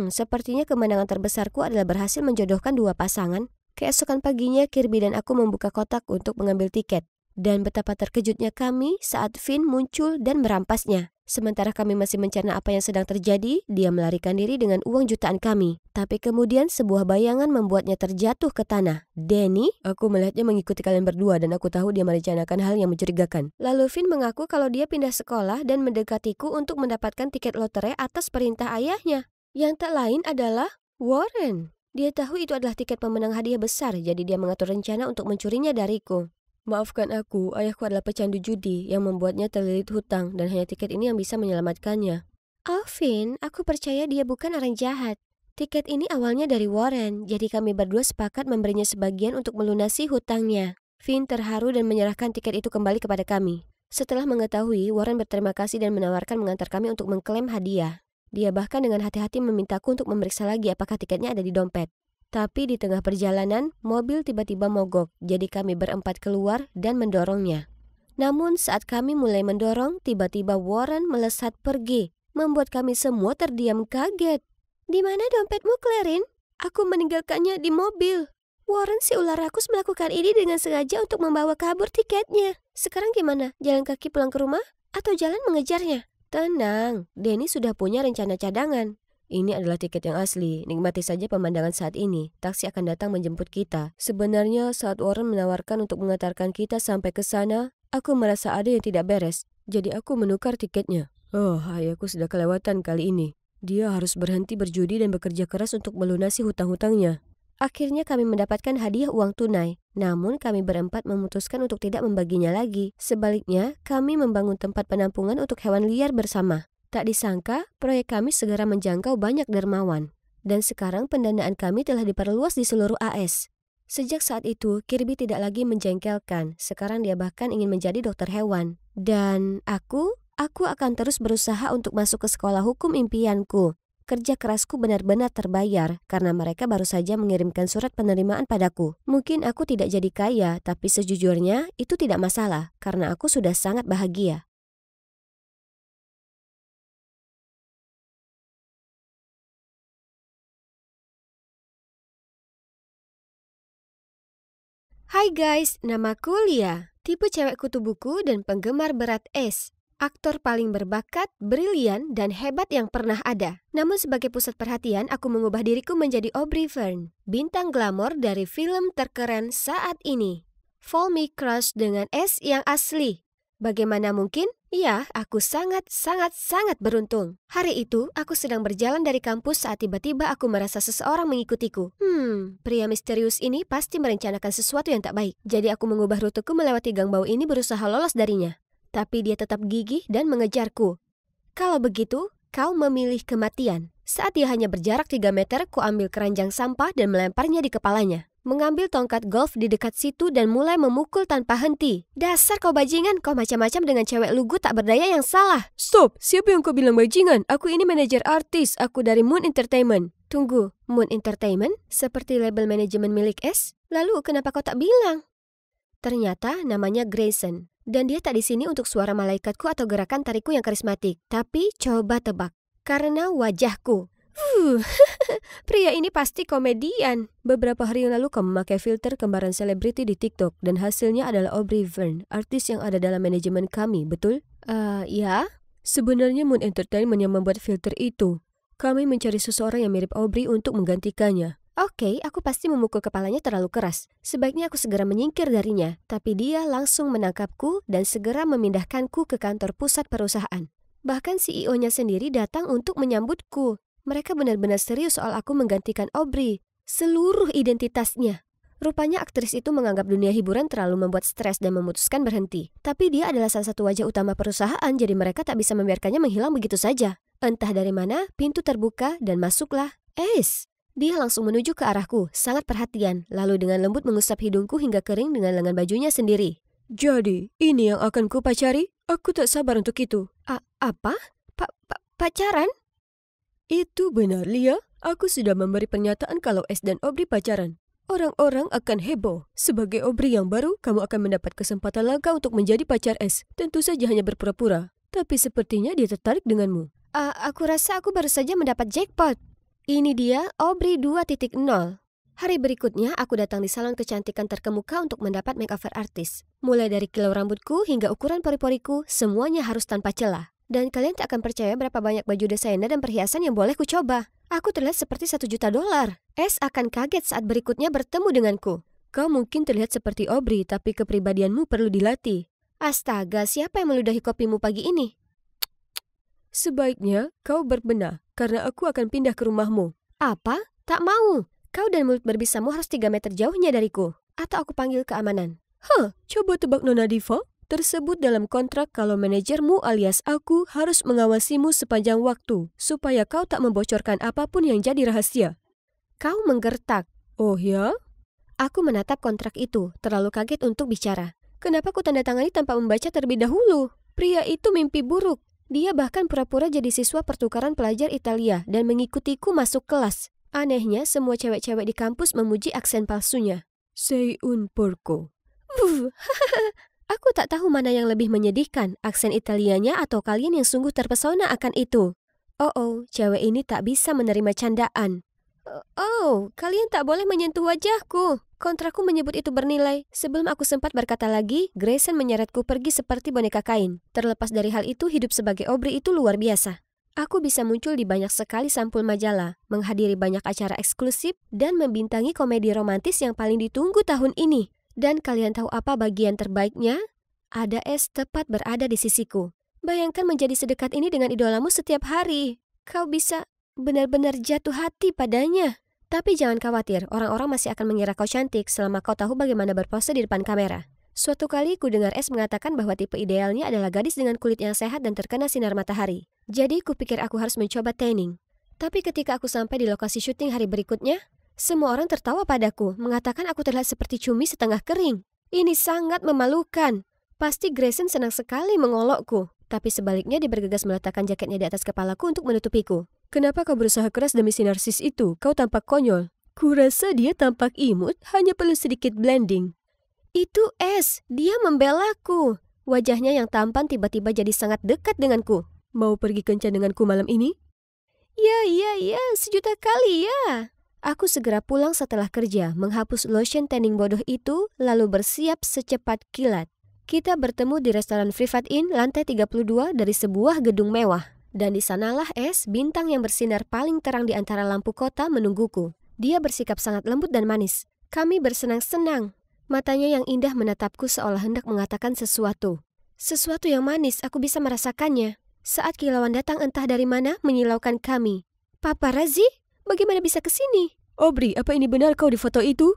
Sepertinya kemenangan terbesarku adalah berhasil menjodohkan dua pasangan. Keesokan paginya, Kirby dan aku membuka kotak untuk mengambil tiket. Dan betapa terkejutnya kami saat Finn muncul dan merampasnya. Sementara kami masih mencerna apa yang sedang terjadi, dia melarikan diri dengan uang jutaan kami. Tapi kemudian sebuah bayangan membuatnya terjatuh ke tanah. Danny? Aku melihatnya mengikuti kalian berdua dan aku tahu dia merencanakan hal yang mencurigakan. Lalu Finn mengaku kalau dia pindah sekolah dan mendekatiku untuk mendapatkan tiket lotre atas perintah ayahnya. Yang tak lain adalah Warren. Dia tahu itu adalah tiket pemenang hadiah besar, jadi dia mengatur rencana untuk mencurinya dariku. Maafkan aku, ayahku adalah pecandu judi yang membuatnya terlilit hutang dan hanya tiket ini yang bisa menyelamatkannya. Finn, aku percaya dia bukan orang jahat. Tiket ini awalnya dari Warren, jadi kami berdua sepakat memberinya sebagian untuk melunasi hutangnya. Finn terharu dan menyerahkan tiket itu kembali kepada kami. Setelah mengetahui, Warren berterima kasih dan menawarkan mengantar kami untuk mengklaim hadiah. Dia bahkan dengan hati-hati memintaku untuk memeriksa lagi apakah tiketnya ada di dompet. Tapi di tengah perjalanan, mobil tiba-tiba mogok, jadi kami berempat keluar dan mendorongnya. Namun saat kami mulai mendorong, tiba-tiba Warren melesat pergi, membuat kami semua terdiam kaget. Di mana dompetmu, Clarin? Aku meninggalkannya di mobil. Warren si ular rakus melakukan ini dengan sengaja untuk membawa kabur tiketnya. Sekarang gimana? Jalan kaki pulang ke rumah? Atau jalan mengejarnya? Tenang, Danny sudah punya rencana cadangan. Ini adalah tiket yang asli, nikmati saja pemandangan saat ini. Taksi akan datang menjemput kita. Sebenarnya saat Warren menawarkan untuk mengantarkan kita sampai ke sana, aku merasa ada yang tidak beres. Jadi aku menukar tiketnya. Oh, ayahku sudah kelewatan kali ini. Dia harus berhenti berjudi dan bekerja keras untuk melunasi hutang-hutangnya. Akhirnya kami mendapatkan hadiah uang tunai. Namun kami berempat memutuskan untuk tidak membaginya lagi. Sebaliknya, kami membangun tempat penampungan untuk hewan liar bersama. Tak disangka, proyek kami segera menjangkau banyak dermawan. Dan sekarang pendanaan kami telah diperluas di seluruh AS. Sejak saat itu, Kirby tidak lagi menjengkelkan. Sekarang dia bahkan ingin menjadi dokter hewan. Dan aku akan terus berusaha untuk masuk ke sekolah hukum impianku. Kerja kerasku benar-benar terbayar karena mereka baru saja mengirimkan surat penerimaan padaku. Mungkin aku tidak jadi kaya, tapi sejujurnya itu tidak masalah karena aku sudah sangat bahagia. Hai guys, namaku Lia, tipe cewek kutu buku dan penggemar berat es. Aktor paling berbakat, brilian, dan hebat yang pernah ada. Namun sebagai pusat perhatian, aku mengubah diriku menjadi Aubrey Fern, bintang glamor dari film terkeren saat ini. Follow me crush dengan es yang asli. Bagaimana mungkin? Ya, aku sangat beruntung. Hari itu, aku sedang berjalan dari kampus saat tiba-tiba aku merasa seseorang mengikutiku. Pria misterius ini pasti merencanakan sesuatu yang tak baik. Jadi aku mengubah ruteku melewati gang bau ini berusaha lolos darinya. Tapi dia tetap gigih dan mengejarku. Kalau begitu, kau memilih kematian. Saat dia hanya berjarak 3 meter, ku ambil keranjang sampah dan melemparnya di kepalanya. Mengambil tongkat golf di dekat situ dan mulai memukul tanpa henti. Dasar kau bajingan, kau macam-macam dengan cewek lugu tak berdaya yang salah. Stop, siapa yang kau bilang bajingan? Aku ini manajer artis, aku dari Moon Entertainment. Tunggu, Moon Entertainment? Seperti label manajemen milik S? Lalu kenapa kau tak bilang? Ternyata namanya Grayson. Dan dia tak di sini untuk suara malaikatku atau gerakan tariku yang karismatik. Tapi coba tebak, karena wajahku. Pria ini pasti komedian. Beberapa hari yang lalu kau memakai filter kembaran selebriti di TikTok dan hasilnya adalah Aubrey Fern, artis yang ada dalam manajemen kami, betul? Ya. Sebenarnya Moon Entertainment yang membuat filter itu. Kami mencari seseorang yang mirip Aubrey untuk menggantikannya. Oke, aku pasti memukul kepalanya terlalu keras. Sebaiknya aku segera menyingkir darinya. Tapi dia langsung menangkapku dan segera memindahkanku ke kantor pusat perusahaan. Bahkan CEO-nya sendiri datang untuk menyambutku. Mereka benar-benar serius soal aku menggantikan Aubrey. Seluruh identitasnya. Rupanya aktris itu menganggap dunia hiburan terlalu membuat stres dan memutuskan berhenti. Tapi dia adalah salah satu wajah utama perusahaan, jadi mereka tak bisa membiarkannya menghilang begitu saja. Entah dari mana, pintu terbuka dan masuklah Ace. Dia langsung menuju ke arahku, sangat perhatian, lalu dengan lembut mengusap hidungku hingga kering dengan lengan bajunya sendiri. Jadi, ini yang akan ku pacari? Aku tak sabar untuk itu. Apa? Pacaran? Itu benar, Lia. Aku sudah memberi pernyataan kalau Ace dan Aubrey pacaran. Orang-orang akan heboh. Sebagai Aubrey yang baru, kamu akan mendapat kesempatan langka untuk menjadi pacar Ace. Tentu saja hanya berpura-pura. Tapi sepertinya dia tertarik denganmu. Aku rasa aku baru saja mendapat jackpot. Ini dia Aubrey 2.0. Hari berikutnya, aku datang di salon kecantikan terkemuka untuk mendapat makeover artis. Mulai dari kilau rambutku hingga ukuran pori-poriku, semuanya harus tanpa celah. Dan kalian tak akan percaya berapa banyak baju desainer dan perhiasan yang boleh ku coba. Aku terlihat seperti $1 juta. Ace akan kaget saat berikutnya bertemu denganku. Kau mungkin terlihat seperti Aubrey, tapi kepribadianmu perlu dilatih. Astaga, siapa yang meludahi kopimu pagi ini? Sebaiknya kau berbenah, karena aku akan pindah ke rumahmu. Apa? Tak mau. Kau dan mulut berbisamu harus 3 meter jauhnya dariku. Atau aku panggil keamanan. Coba tebak Nona Diva. Tersebut dalam kontrak kalau manajermu alias aku harus mengawasimu sepanjang waktu, supaya kau tak membocorkan apapun yang jadi rahasia. Kau menggertak. Oh ya? Aku menatap kontrak itu, terlalu kaget untuk bicara. Kenapa ku tanda tangani tanpa membaca terlebih dahulu? Pria itu mimpi buruk. Dia bahkan pura-pura jadi siswa pertukaran pelajar Italia dan mengikutiku masuk kelas. Anehnya, semua cewek-cewek di kampus memuji aksen palsunya. Sei un porco. Aku tak tahu mana yang lebih menyedihkan, aksen Italianya atau kalian yang sungguh terpesona akan itu. Cewek ini tak bisa menerima candaan. Kalian tak boleh menyentuh wajahku. Kontrakku menyebut itu bernilai. Sebelum aku sempat berkata lagi, Grayson menyeretku pergi seperti boneka kain. Terlepas dari hal itu, hidup sebagai Aubrey itu luar biasa. Aku bisa muncul di banyak sekali sampul majalah, menghadiri banyak acara eksklusif, dan membintangi komedi romantis yang paling ditunggu tahun ini. Dan kalian tahu apa bagian terbaiknya? Ada Ace tepat berada di sisiku. Bayangkan menjadi sedekat ini dengan idolamu setiap hari. Kau bisa benar-benar jatuh hati padanya. Tapi jangan khawatir, orang-orang masih akan mengira kau cantik selama kau tahu bagaimana berpose di depan kamera. Suatu kali ku dengar Ace mengatakan bahwa tipe idealnya adalah gadis dengan kulit yang sehat dan terkena sinar matahari. Jadi kupikir aku harus mencoba tanning. Tapi ketika aku sampai di lokasi syuting hari berikutnya, semua orang tertawa padaku, mengatakan aku terlihat seperti cumi setengah kering. Ini sangat memalukan. Pasti Grayson senang sekali mengolokku. Tapi sebaliknya dia bergegas meletakkan jaketnya di atas kepalaku untuk menutupiku. Kenapa kau berusaha keras demi si narsis itu? Kau tampak konyol. Kurasa dia tampak imut, hanya perlu sedikit blending. Itu Ace, dia membelaku. Wajahnya yang tampan tiba-tiba jadi sangat dekat denganku. Mau pergi kencan denganku malam ini? Ya, 1.000.000 kali ya. Aku segera pulang setelah kerja, menghapus lotion tanning bodoh itu, lalu bersiap secepat kilat. Kita bertemu di restoran Privat Inn lantai 32 dari sebuah gedung mewah. Dan di sanalah Ace, bintang yang bersinar paling terang di antara lampu kota menungguku. Dia bersikap sangat lembut dan manis. Kami bersenang-senang. Matanya yang indah menatapku seolah hendak mengatakan sesuatu. Sesuatu yang manis, aku bisa merasakannya. Saat kilauan datang entah dari mana, menyilaukan kami. Paparazzi? Bagaimana bisa ke sini? Aubrey, apa ini benar kau di foto itu?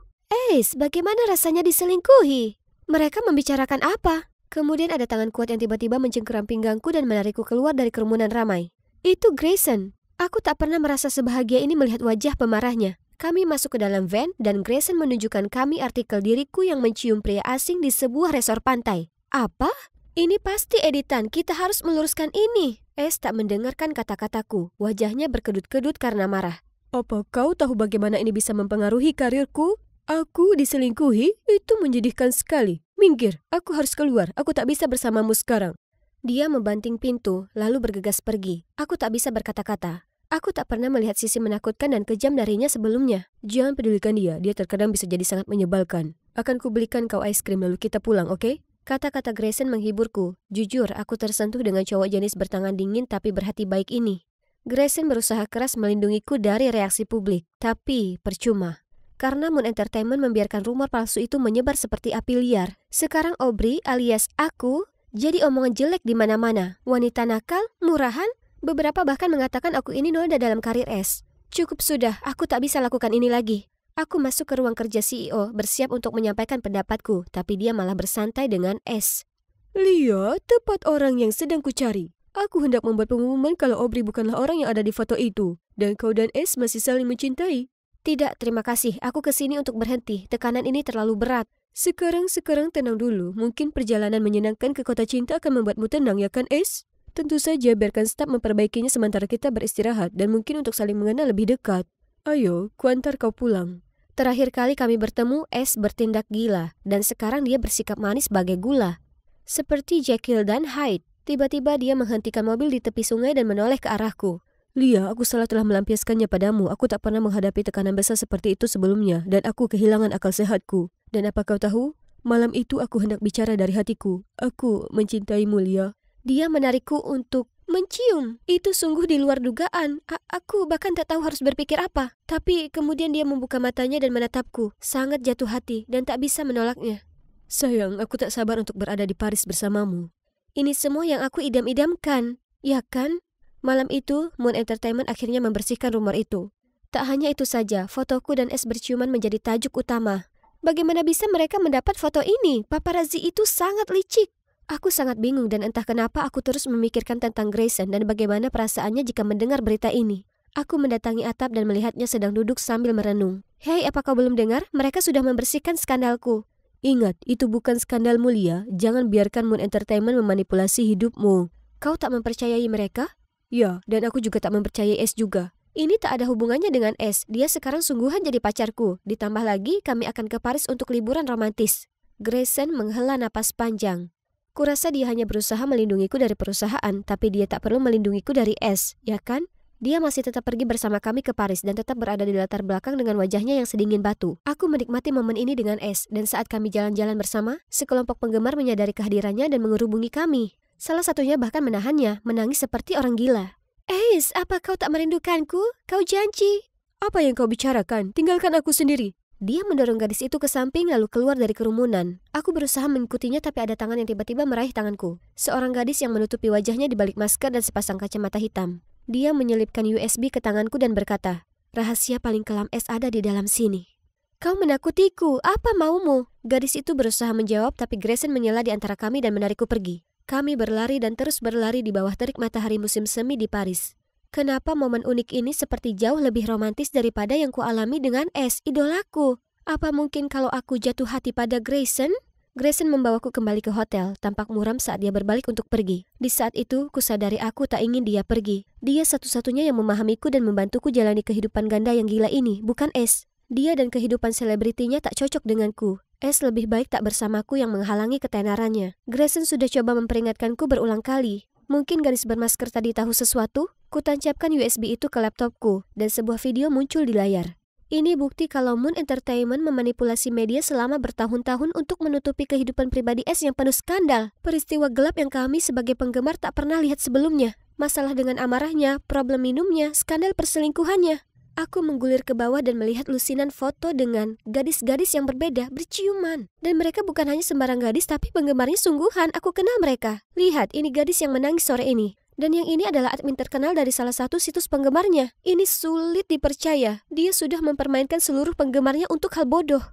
Ace, bagaimana rasanya diselingkuhi? Mereka membicarakan apa? Kemudian ada tangan kuat yang tiba-tiba mencengkeram pinggangku dan menarikku keluar dari kerumunan ramai. Itu Grayson. Aku tak pernah merasa sebahagia ini melihat wajah pemarahnya. Kami masuk ke dalam van dan Grayson menunjukkan kami artikel diriku yang mencium pria asing di sebuah resor pantai. Apa? Ini pasti editan, kita harus meluruskan ini. Ace tak mendengarkan kata-kataku. Wajahnya berkedut-kedut karena marah. Apa kau tahu bagaimana ini bisa mempengaruhi karirku? Aku diselingkuhi? Itu menjadikan sekali. Minggir, aku harus keluar. Aku tak bisa bersamamu sekarang. Dia membanting pintu, lalu bergegas pergi. Aku tak bisa berkata-kata. Aku tak pernah melihat sisi menakutkan dan kejam darinya sebelumnya. Jangan pedulikan dia terkadang bisa jadi sangat menyebalkan. Akan kubelikan kau es krim lalu kita pulang, oke? Kata-kata Grayson menghiburku. Jujur, aku tersentuh dengan cowok jenis bertangan dingin tapi berhati baik ini. Grayson berusaha keras melindungiku dari reaksi publik, tapi percuma. Karena Moon Entertainment membiarkan rumor palsu itu menyebar seperti api liar. Sekarang Aubrey alias aku jadi omongan jelek di mana-mana. Wanita nakal, murahan, Beberapa bahkan mengatakan aku ini noda dalam karir S. Cukup sudah, aku tak bisa lakukan ini lagi. Aku masuk ke ruang kerja CEO, bersiap untuk menyampaikan pendapatku, tapi dia malah bersantai dengan S. Lia, tepat orang yang sedang kucari. Aku hendak membuat pengumuman kalau Aubrey bukanlah orang yang ada di foto itu. Dan kau dan S masih saling mencintai. Tidak, terima kasih. Aku kesini untuk berhenti. Tekanan ini terlalu berat. Sekarang tenang dulu. Mungkin perjalanan menyenangkan ke kota cinta akan membuatmu tenang, ya kan, S? Tentu saja biarkan staf memperbaikinya sementara kita beristirahat dan mungkin untuk saling mengenal lebih dekat. Ayo, kuantar kau pulang. Terakhir kali kami bertemu, S bertindak gila. Dan sekarang dia bersikap manis bagai gula. Seperti Jekyll dan Hyde. Tiba-tiba dia menghentikan mobil di tepi sungai dan menoleh ke arahku. Lia, aku salah telah melampiaskannya padamu. Aku tak pernah menghadapi tekanan besar seperti itu sebelumnya dan aku kehilangan akal sehatku. Dan apa kau tahu? Malam itu aku hendak bicara dari hatiku. Aku mencintaimu, Lia. Dia menarikku untuk mencium. Itu sungguh di luar dugaan. Aku bahkan tak tahu harus berpikir apa. Tapi kemudian dia membuka matanya dan menatapku. Sangat jatuh hati dan tak bisa menolaknya. Sayang, aku tak sabar untuk berada di Paris bersamamu. Ini semua yang aku idam-idamkan, ya kan? Malam itu, Moon Entertainment akhirnya membersihkan rumor itu. Tak hanya itu saja, fotoku dan S berciuman menjadi tajuk utama. Bagaimana bisa mereka mendapat foto ini? Paparazzi itu sangat licik. Aku sangat bingung dan entah kenapa aku terus memikirkan tentang Grayson dan bagaimana perasaannya jika mendengar berita ini. Aku mendatangi atap dan melihatnya sedang duduk sambil merenung. Hei, apa kau belum dengar? Mereka sudah membersihkan skandalku. Ingat, itu bukan skandal mulia. Jangan biarkan Moon Entertainment memanipulasi hidupmu. Kau tak mempercayai mereka? Ya, dan aku juga tak mempercayai S juga. Ini tak ada hubungannya dengan S. Dia sekarang sungguhan jadi pacarku. Ditambah lagi, kami akan ke Paris untuk liburan romantis. Grayson menghela napas panjang. Kurasa dia hanya berusaha melindungiku dari perusahaan, tapi dia tak perlu melindungiku dari S, ya kan? Dia masih tetap pergi bersama kami ke Paris dan tetap berada di latar belakang dengan wajahnya yang sedingin batu. Aku menikmati momen ini dengan S, dan saat kami jalan-jalan bersama, sekelompok penggemar menyadari kehadirannya dan mengerubungi kami. Salah satunya bahkan menahannya, menangis seperti orang gila. Ace, apa kau tak merindukanku? Kau janji. Apa yang kau bicarakan? Tinggalkan aku sendiri. Dia mendorong gadis itu ke samping lalu keluar dari kerumunan. Aku berusaha mengikutinya tapi ada tangan yang tiba-tiba meraih tanganku. Seorang gadis yang menutupi wajahnya di balik masker dan sepasang kacamata hitam. Dia menyelipkan USB ke tanganku dan berkata, "Rahasia paling kelam S ada di dalam sini." Kau menakutiku, apa maumu? Gadis itu berusaha menjawab tapi Grayson menyela di antara kami dan menarikku pergi. Kami berlari dan terus berlari di bawah terik matahari musim semi di Paris. Kenapa momen unik ini seperti jauh lebih romantis daripada yang kualami dengan S, idolaku? Apa mungkin kalau aku jatuh hati pada Grayson? Grayson membawaku kembali ke hotel, tampak muram saat dia berbalik untuk pergi. Di saat itu, kusadari aku tak ingin dia pergi. Dia satu-satunya yang memahamiku dan membantuku jalani kehidupan ganda yang gila ini, bukan S. Dia dan kehidupan selebritinya tak cocok denganku. S lebih baik tak bersamaku yang menghalangi ketenarannya. Grayson sudah coba memperingatkanku berulang kali. Mungkin gadis bermasker tadi tahu sesuatu? Kutancapkan USB itu ke laptopku, dan sebuah video muncul di layar. Ini bukti kalau Moon Entertainment memanipulasi media selama bertahun-tahun untuk menutupi kehidupan pribadi S yang penuh skandal. Peristiwa gelap yang kami sebagai penggemar tak pernah lihat sebelumnya. Masalah dengan amarahnya, problem minumnya, skandal perselingkuhannya. Aku menggulir ke bawah dan melihat lusinan foto dengan gadis-gadis yang berbeda berciuman. Dan mereka bukan hanya sembarang gadis tapi penggemarnya sungguhan. Aku kenal mereka. Lihat, ini gadis yang menangis sore ini. Dan yang ini adalah admin terkenal dari salah satu situs penggemarnya. Ini sulit dipercaya. Dia sudah mempermainkan seluruh penggemarnya untuk hal bodoh.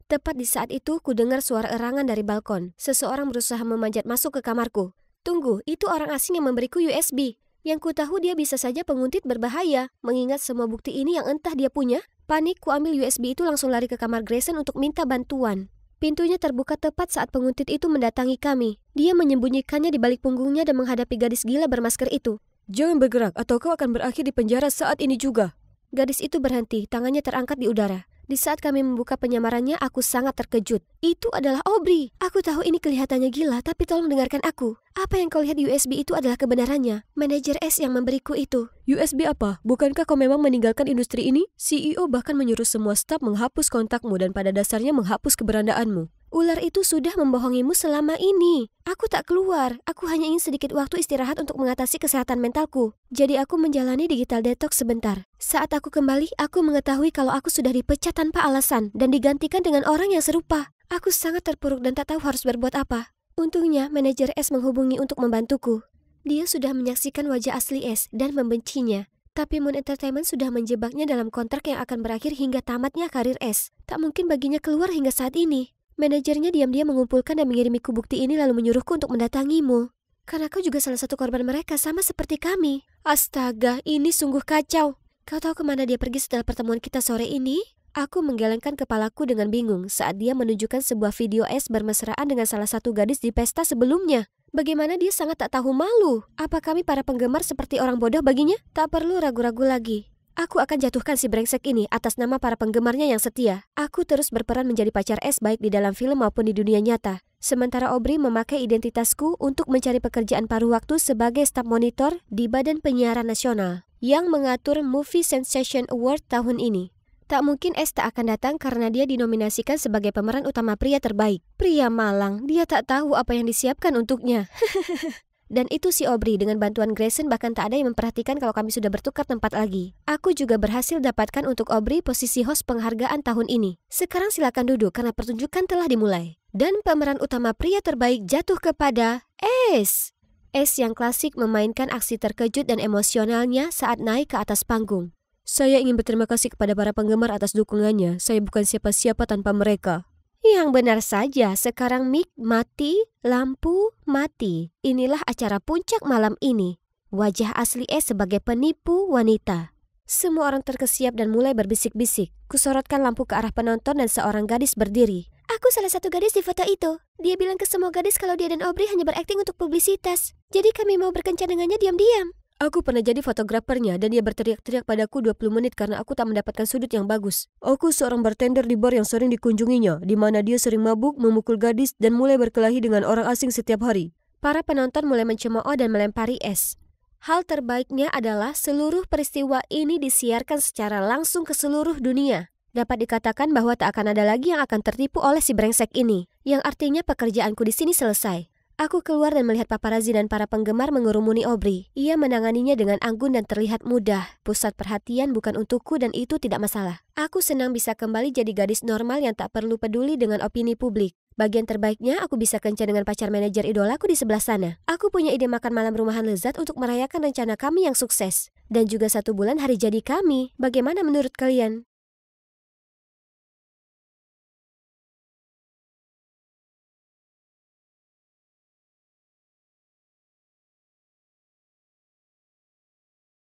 Tepat di saat itu, ku dengar suara erangan dari balkon. Seseorang berusaha memanjat masuk ke kamarku. Tunggu, itu orang asing yang memberiku USB. Yang ku tahu dia bisa saja penguntit berbahaya. Mengingat semua bukti ini yang entah dia punya, panik ku ambil USB itu langsung lari ke kamar Grayson untuk minta bantuan. Pintunya terbuka tepat saat penguntit itu mendatangi kami. Dia menyembunyikannya di balik punggungnya dan menghadapi gadis gila bermasker itu. Jangan bergerak atau kau akan berakhir di penjara saat ini juga. Gadis itu berhenti, tangannya terangkat di udara. Di saat kami membuka penyamarannya, aku sangat terkejut. Itu adalah Aubrey. Aku tahu ini kelihatannya gila, tapi tolong dengarkan aku. Apa yang kau lihat di USB itu adalah kebenarannya. Manajer S yang memberiku itu. USB apa? Bukankah kau memang meninggalkan industri ini? CEO bahkan menyuruh semua staf menghapus kontakmu dan pada dasarnya menghapus keberadaanmu. Ular itu sudah membohongimu selama ini. Aku tak keluar. Aku hanya ingin sedikit waktu istirahat untuk mengatasi kesehatan mentalku. Jadi aku menjalani digital detox sebentar. Saat aku kembali, aku mengetahui kalau aku sudah dipecat tanpa alasan dan digantikan dengan orang yang serupa. Aku sangat terpuruk dan tak tahu harus berbuat apa. Untungnya, manajer S menghubungi untuk membantuku. Dia sudah menyaksikan wajah asli S dan membencinya. Tapi Moon Entertainment sudah menjebaknya dalam kontrak yang akan berakhir hingga tamatnya karir S. Tak mungkin baginya keluar hingga saat ini. Manajernya diam-diam mengumpulkan dan mengirimiku bukti ini lalu menyuruhku untuk mendatangimu. Karena kau juga salah satu korban mereka sama seperti kami. Astaga, ini sungguh kacau. Kau tahu kemana dia pergi setelah pertemuan kita sore ini? Aku menggelengkan kepalaku dengan bingung saat dia menunjukkan sebuah video S bermesraan dengan salah satu gadis di pesta sebelumnya. Bagaimana dia sangat tak tahu malu. Apa kami para penggemar seperti orang bodoh baginya? Tak perlu ragu-ragu lagi. Aku akan jatuhkan si brengsek ini atas nama para penggemarnya yang setia. Aku terus berperan menjadi pacar S baik di dalam film maupun di dunia nyata. Sementara Aubrey memakai identitasku untuk mencari pekerjaan paruh waktu sebagai staf monitor di Badan Penyiaran Nasional yang mengatur Movie Sensation Award tahun ini. Tak mungkin S tak akan datang karena dia dinominasikan sebagai pemeran utama pria terbaik. Pria malang, dia tak tahu apa yang disiapkan untuknya. Dan itu si Aubrey dengan bantuan Grayson bahkan tak ada yang memperhatikan kalau kami sudah bertukar tempat lagi. Aku juga berhasil dapatkan untuk Aubrey posisi host penghargaan tahun ini. Sekarang silakan duduk karena pertunjukan telah dimulai. Dan pemeran utama pria terbaik jatuh kepada S. S yang klasik memainkan aksi terkejut dan emosionalnya saat naik ke atas panggung. Saya ingin berterima kasih kepada para penggemar atas dukungannya. Saya bukan siapa-siapa tanpa mereka. Yang benar saja, sekarang mic mati, lampu mati. Inilah acara puncak malam ini. Wajah asli S sebagai penipu wanita. Semua orang terkesiap dan mulai berbisik-bisik. Kusorotkan lampu ke arah penonton dan seorang gadis berdiri. Aku salah satu gadis di foto itu. Dia bilang ke semua gadis kalau dia dan Aubrey hanya berakting untuk publisitas. Jadi kami mau berkencan dengannya diam-diam. Aku pernah jadi fotografernya dan dia berteriak-teriak padaku 20 menit karena aku tak mendapatkan sudut yang bagus. Aku seorang bartender di bar yang sering dikunjunginya, di mana dia sering mabuk, memukul gadis, dan mulai berkelahi dengan orang asing setiap hari. Para penonton mulai mencemooh dan melempari S. Hal terbaiknya adalah seluruh peristiwa ini disiarkan secara langsung ke seluruh dunia. Dapat dikatakan bahwa tak akan ada lagi yang akan tertipu oleh si brengsek ini, yang artinya pekerjaanku di sini selesai. Aku keluar dan melihat paparazzi dan para penggemar mengurumuni Aubrey. Ia menanganinya dengan anggun dan terlihat mudah. Pusat perhatian bukan untukku dan itu tidak masalah. Aku senang bisa kembali jadi gadis normal yang tak perlu peduli dengan opini publik. Bagian terbaiknya aku bisa kencan dengan pacar manajer idolaku di sebelah sana. Aku punya ide makan malam rumahan lezat untuk merayakan rencana kami yang sukses. Dan juga 1 bulan hari jadi kami. Bagaimana menurut kalian?